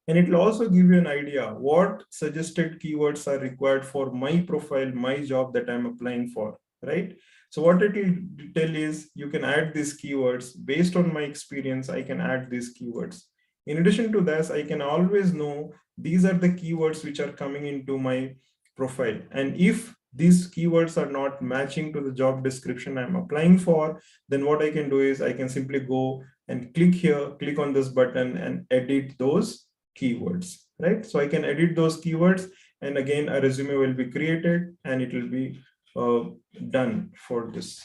And it will also give you an idea what suggested keywords are required for my profile, my job that I'm applying for. right? So what it will tell is you can add these keywords based on my experience. I can add these keywords. In addition to this, I can always know these are the keywords which are coming into my profile. And if these keywords are not matching to the job description I'm applying for, then what I can do is I can simply go and click here, click on this button and edit those keywords, right? So I can edit those keywords, and again, a resume will be created and it will be done for this.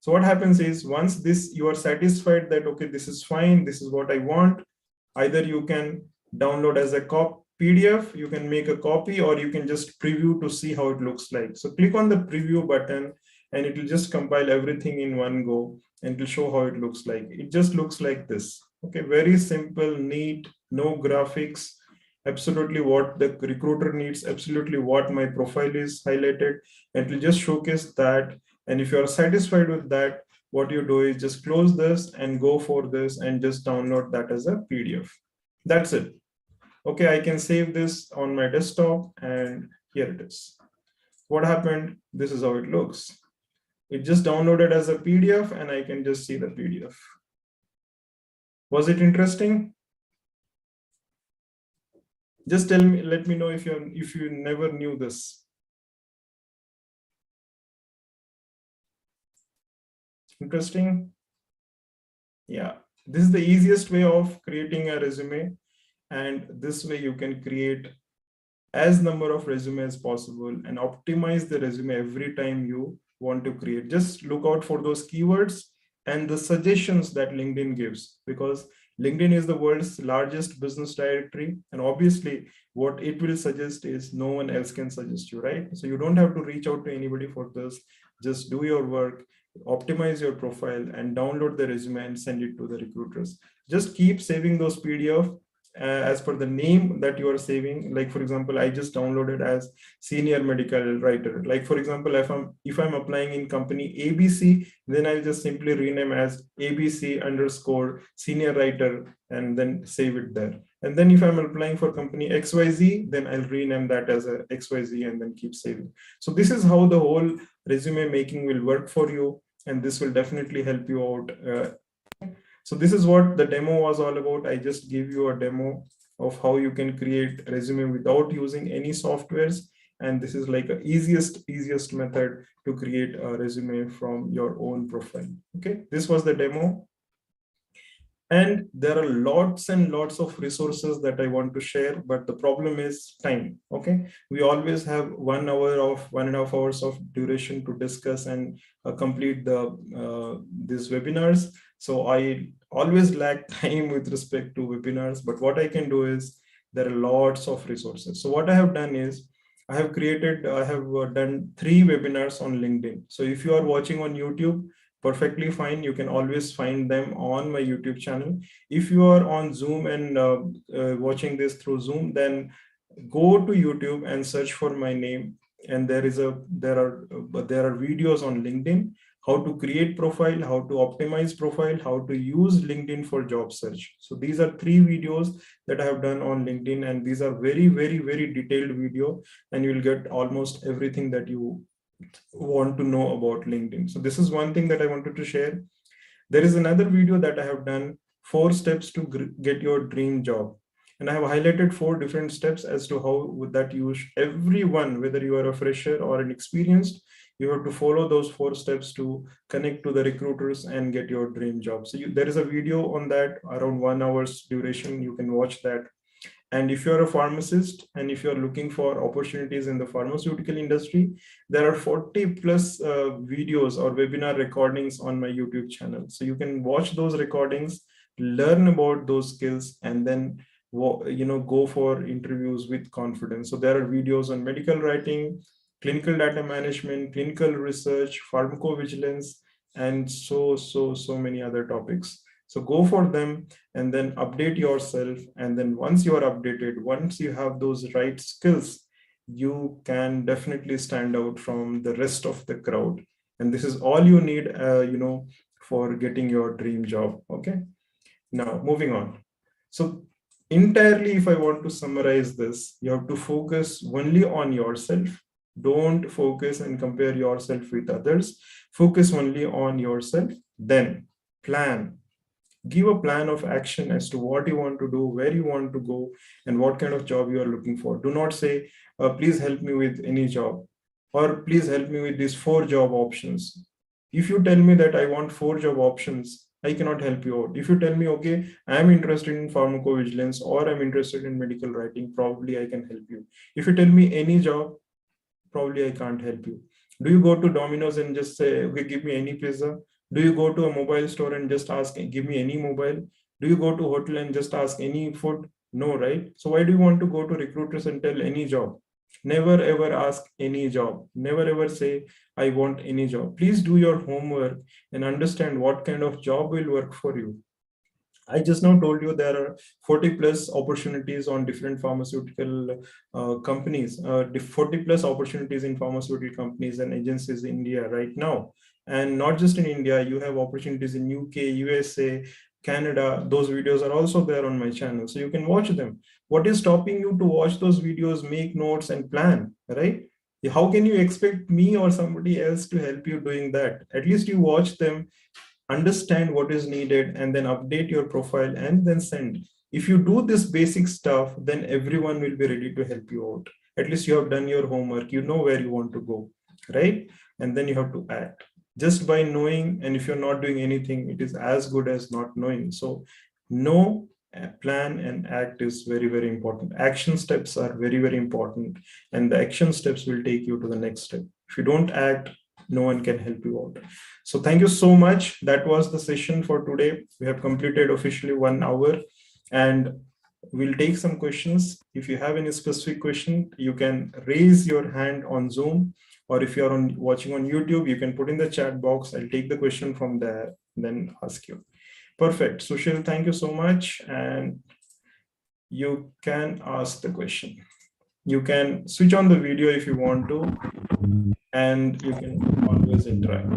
So what happens is once this, you are satisfied that, okay, this is fine, this is what I want, either you can download as a PDF, you can make a copy, or you can just preview to see how it looks like. So click on the preview button and it will just compile everything in one go and it will show how it looks like. It just looks like this. Okay, very simple, neat, no graphics, absolutely what the recruiter needs, absolutely what my profile is highlighted, and it will just showcase that. And if you are satisfied with that, what you do is just close this and go for this and just download that as a PDF. That's it. Okay, I can save this on my desktop and here it is. What happened? This is how it looks. It just downloaded as a PDF and I can just see the PDF. Was it interesting? Just tell me, let me know if you never knew this. Interesting? Yeah, this is the easiest way of creating a resume, and this way you can create as number of resumes as possible and optimize the resume every time you want to create. Just look out for those keywords and the suggestions that LinkedIn gives, because LinkedIn is the world's largest business directory, and obviously what it will suggest is no one else can suggest you, right? So you don't have to reach out to anybody for this. Just do your work, optimize your profile and download the resume and send it to the recruiters. Just keep saving those PDF as per the name that you are saving. Like for example, I just downloaded as senior medical writer. Like for example, if I'm applying in company ABC, then I'll just simply rename as ABC underscore senior writer and then save it there. And then if I'm applying for company XYZ, then I'll rename that as a XYZ and then keep saving. So this is how the whole resume making will work for you, and this will definitely help you out. So this is what the demo was all about. I just gave you a demo of how you can create a resume without using any softwares. And this is like the easiest method to create a resume from your own profile. Okay, this was the demo. And there are lots and lots of resources that I want to share, but the problem is time. Okay, we always have 1 hour of 1.5 hours of duration to discuss and complete these webinars. So I always lack time with respect to webinars, but what I can do is there are lots of resources. So what I have done is I have done 3 webinars on LinkedIn. So if you are watching on YouTube, perfectly fine. You can always find them on my YouTube channel. If you are on Zoom and watching this through Zoom, then go to YouTube and search for my name. And there are videos on LinkedIn, how to create profile, how to optimize profile, how to use LinkedIn for job search. So these are 3 videos that I have done on LinkedIn, and these are very, very, very detailed video, and you will get almost everything that you want to know about LinkedIn. So this is one thing that I wanted to share. There is another video that I have done, 4 steps to get your dream job. And I have highlighted 4 different steps as to how would that use everyone, whether you are a fresher or an experienced, you have to follow those 4 steps to connect to the recruiters and get your dream job. So there is a video on that around 1 hour's duration. You can watch that. And if you're a pharmacist and if you're looking for opportunities in the pharmaceutical industry, there are 40 plus videos or webinar recordings on my YouTube channel. So you can watch those recordings, learn about those skills, and then go for interviews with confidence. So there are videos on medical writing, clinical data management, clinical research, pharmacovigilance, and so many other topics. So go for them and then update yourself. And then once you are updated, once you have those right skills, you can definitely stand out from the rest of the crowd. And this is all you need, for getting your dream job. Okay. Now moving on. So entirely, if I want to summarize this, you have to focus only on yourself. Don't focus and compare yourself with others. Focus only on yourself. Then plan. Give a plan of action as to what you want to do, where you want to go, and what kind of job you are looking for. Do not say, please help me with any job, or please help me with these 4 job options. If you tell me that I want 4 job options, I cannot help you out. If you tell me, okay, I'm interested in pharmacovigilance or I'm interested in medical writing, probably I can help you. If you tell me any job, probably I can't help you. Do you go to Domino's and just say, okay, give me any pizza? Do you go to a mobile store and just ask, give me any mobile? Do you go to hotel and just ask any food? No, right? So why do you want to go to recruiters and tell any job? Never ever ask any job. Never ever say, I want any job. Please do your homework and understand what kind of job will work for you. I just now told you there are 40 plus opportunities on different pharmaceutical companies, 40 plus opportunities in pharmaceutical companies and agencies in India right now. And not just in India, you have opportunities in UK, USA, Canada. Those videos are also there on my channel, so you can watch them. What is stopping you to watch those videos, make notes and plan, right? How can you expect me or somebody else to help you doing that? At least you watch them, understand what is needed, and then update your profile and then send. If you do this basic stuff, then everyone will be ready to help you out. At least you have done your homework, you know where you want to go, right? And then you have to act. Just by knowing, and if you're not doing anything, it is as good as not knowing. So know, plan and act is very, very important. Action steps are very, very important, and the action steps will take you to the next step. If you don't act, no one can help you out. So thank you so much. That was the session for today. We have completed officially 1 hour, and we'll take some questions. If you have any specific question, you can raise your hand on Zoom, or if you're watching on YouTube, you can put in the chat box. I'll take the question from there, then ask you. Perfect. Sushil, thank you so much. And you can ask the question. You can switch on the video if you want to, and you can always interact.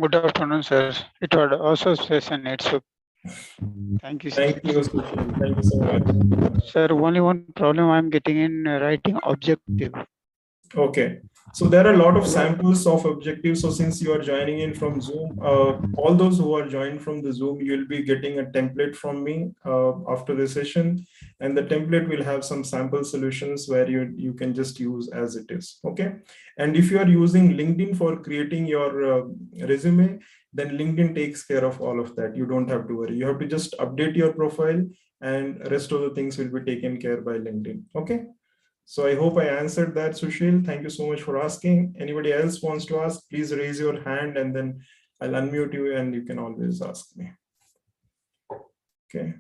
Good afternoon, sir. It was also session. Thank you, sir. Thank you, Sushil. Thank you so much. Sir, only one problem I'm getting in writing objective. Okay. So there are a lot of samples of objectives. So since you are joining in from Zoom, all those who are joined from the Zoom, you'll be getting a template from me after the session. And the template will have some sample solutions where you can just use as it is. Okay. And if you are using LinkedIn for creating your resume, then LinkedIn takes care of all of that. You don't have to worry. You have to just update your profile, and rest of the things will be taken care by LinkedIn. Okay. So I hope I answered that, Sushil. Thank you so much for asking. Anybody else wants to ask, please raise your hand and then I'll unmute you and you can always ask me. Okay.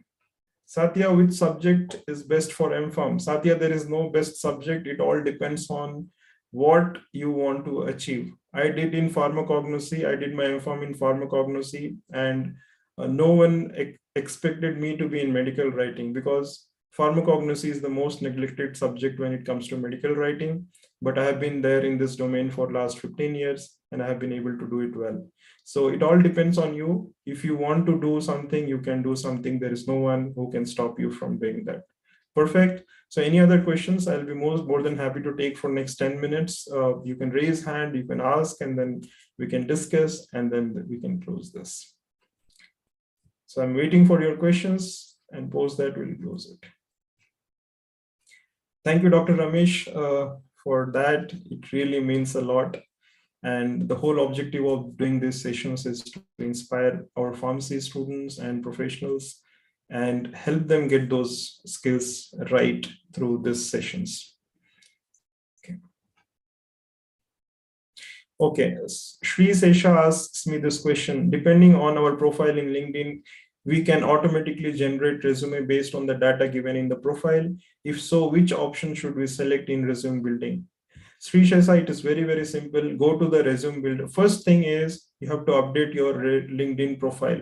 Satya, which subject is best for MPharm? Satya, there is no best subject. It all depends on what you want to achieve. I did in pharmacognosy. I did my MPharm in pharmacognosy, and no one expected me to be in medical writing, because pharmacognosy is the most neglected subject when it comes to medical writing, but I have been there in this domain for last 15 years and I have been able to do it well. So it all depends on you. If you want to do something, you can do something. There is no one who can stop you from doing that. Perfect. So any other questions, I'll be more than happy to take for next 10 minutes. You can raise hand, you can ask, and then we can discuss, and then we can close this. So I'm waiting for your questions, and post that we'll close it. Thank you, Dr. Ramesh, for that. It really means a lot. And the whole objective of doing these sessions is to inspire our pharmacy students and professionals and help them get those skills right through these sessions. Okay, Shri Sesha asks me this question. Depending on our profile in LinkedIn, we can automatically generate resume based on the data given in the profile. If so, which option should we select in resume building? Sri Shesa, it is very, very simple. Go to the resume builder. First thing is you have to update your LinkedIn profile.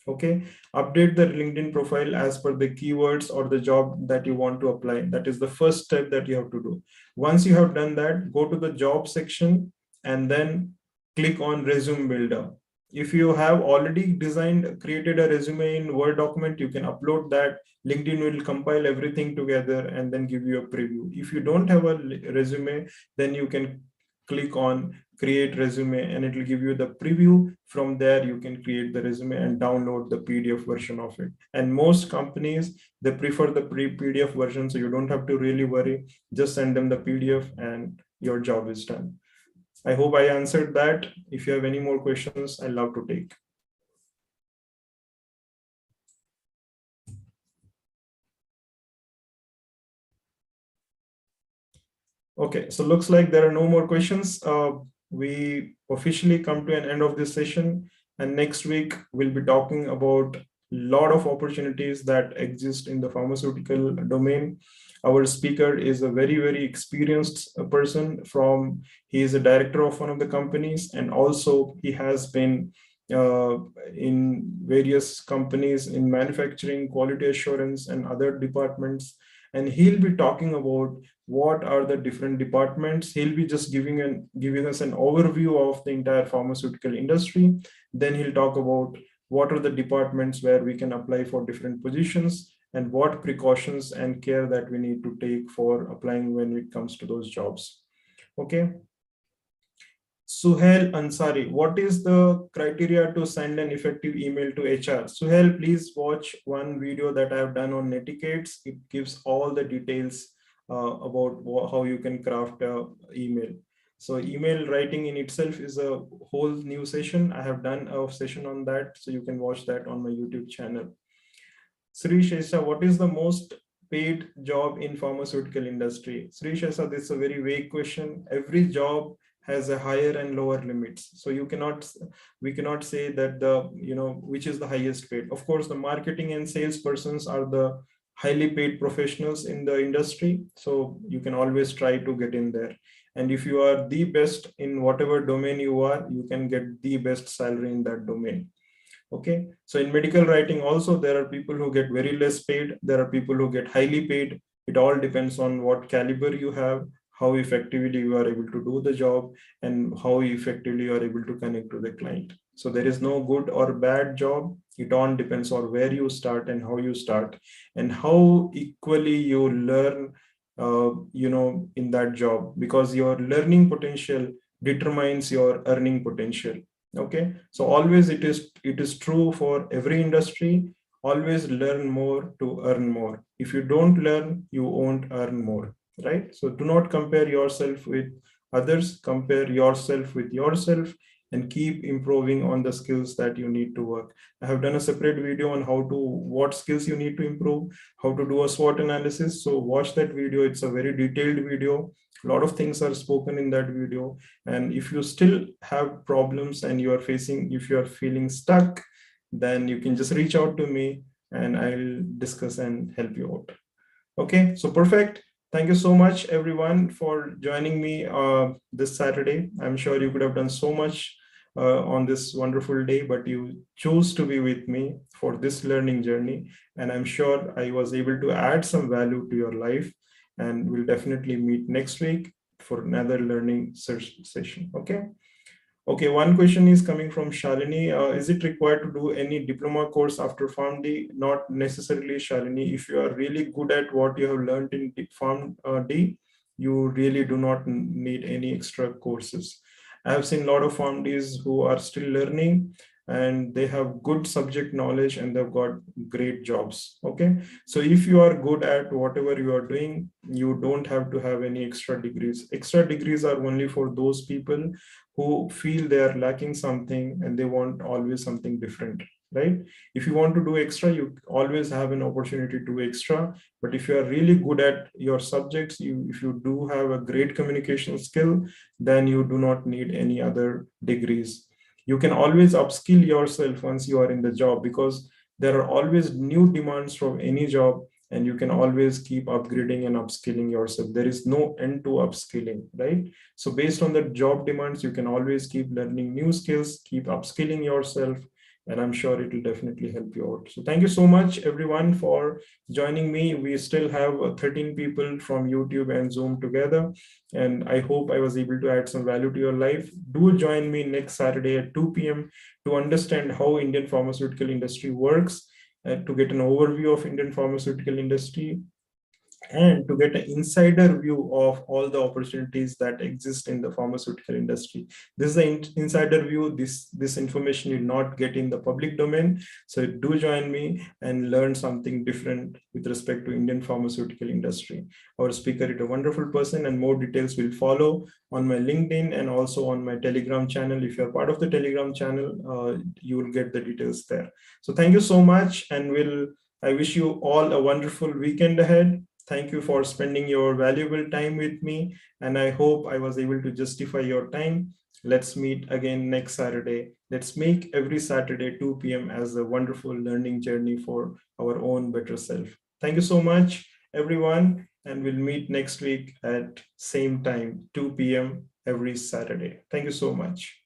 Okay, update the LinkedIn profile as per the keywords or the job that you want to apply. That is the first step that you have to do. Once you have done that, go to the job section and then click on resume builder. If you have already created a resume in Word document, you can upload that. LinkedIn will compile everything together and then give you a preview. If you don't have a resume, then you can click on create resume and it will give you the preview. From there, you can create the resume and download the PDF version of it. And most companies, they prefer the PDF version, so you don't have to really worry. Just send them the PDF and your job is done. I hope I answered that. If you have any more questions, I'd love to take. Okay, so looks like there are no more questions. We officially come to an end of this session, and next week we'll be talking about a lot of opportunities that exist in the pharmaceutical domain. Our speaker is a very, very experienced person he is a director of one of the companies, and also he has been in various companies in manufacturing, quality assurance, and other departments. And he'll be talking about what are the different departments. He'll be just giving us an overview of the entire pharmaceutical industry. Then he'll talk about what are the departments where we can apply for different positions and what precautions and care that we need to take for applying when it comes to those jobs. Okay. Suhail Ansari, what is the criteria to send an effective email to HR? Suhail, please watch one video that I have done on Netiquettes. It gives all the details about how you can craft an email. So email writing in itself is a whole new session. I have done a session on that, so you can watch that on my YouTube channel. Sri Shesha, what is the most paid job in pharmaceutical industry? Sri Shesha, this is a very vague question. Every job has a higher and lower limits. So we cannot say that which is the highest paid. Of course, the marketing and sales persons are the highly paid professionals in the industry. So you can always try to get in there. And if you are the best in whatever domain you are, you can get the best salary in that domain. Okay, so in medical writing also, there are people who get very less paid. There are people who get highly paid. It all depends on what caliber you have, how effectively you are able to do the job, and how effectively you are able to connect to the client. So there is no good or bad job. It all depends on where you start and how you start and how equally you learn in that job, because your learning potential determines your earning potential. Okay, so always it is true for every industry. Always learn more to earn more. If you don't learn, you won't earn more, right? So do not compare yourself with others. Compare yourself with yourself and keep improving on the skills that you need to work. I have done a separate video on what skills you need to improve, how to do a SWOT analysis. So watch that video. It's a very detailed video. A lot of things are spoken in that video. And if you still have problems and if you are feeling stuck, then you can just reach out to me and I'll discuss and help you out. Okay, so perfect. Thank you so much, everyone, for joining me this Saturday. I'm sure you could have done so much on this wonderful day, but you chose to be with me for this learning journey. And I'm sure I was able to add some value to your life. And we'll definitely meet next week for another learning session. Okay. Okay, one question is coming from Shalini. Is it required to do any diploma course after PharmD? Not necessarily, Shalini. If you are really good at what you have learned in PharmD, you really do not need any extra courses. I have seen a lot of PharmDs who are still learning and they have good subject knowledge and they've got great jobs. Okay, so if you are good at whatever you are doing, you don't have to have any extra degrees. Extra degrees are only for those people who feel they are lacking something and they want always something different, right? If you want to do extra, you always have an opportunity to do extra. But if you are really good at your subjects, if you do have a great communication skill, then you do not need any other degrees. You can always upskill yourself once you are in the job, because there are always new demands from any job, and you can always keep upgrading and upskilling yourself. There is no end to upskilling, right? So based on the job demands, you can always keep learning new skills, keep upskilling yourself, and I'm sure it will definitely help you out. So thank you so much, everyone, for joining me. We still have 13 people from YouTube and Zoom together, and I hope I was able to add some value to your life. Do join me next Saturday at 2 p.m. to understand how Indian pharmaceutical industry works, to get an overview of Indian pharmaceutical industry, and to get an insider view of all the opportunities that exist in the pharmaceutical industry. This is the insider view. This information you not get in the public domain. So do join me and learn something different with respect to Indian pharmaceutical industry. Our speaker is a wonderful person, and more details will follow on my LinkedIn and also on my Telegram channel. If you're part of the Telegram channel, you will get the details there. So thank you so much, and I wish you all a wonderful weekend ahead. Thank you for spending your valuable time with me, and I hope I was able to justify your time. Let's meet again next Saturday. Let's make every Saturday 2 p.m. as a wonderful learning journey for our own better self. Thank you so much, everyone, and we'll meet next week at same time, 2 p.m. every Saturday. Thank you so much.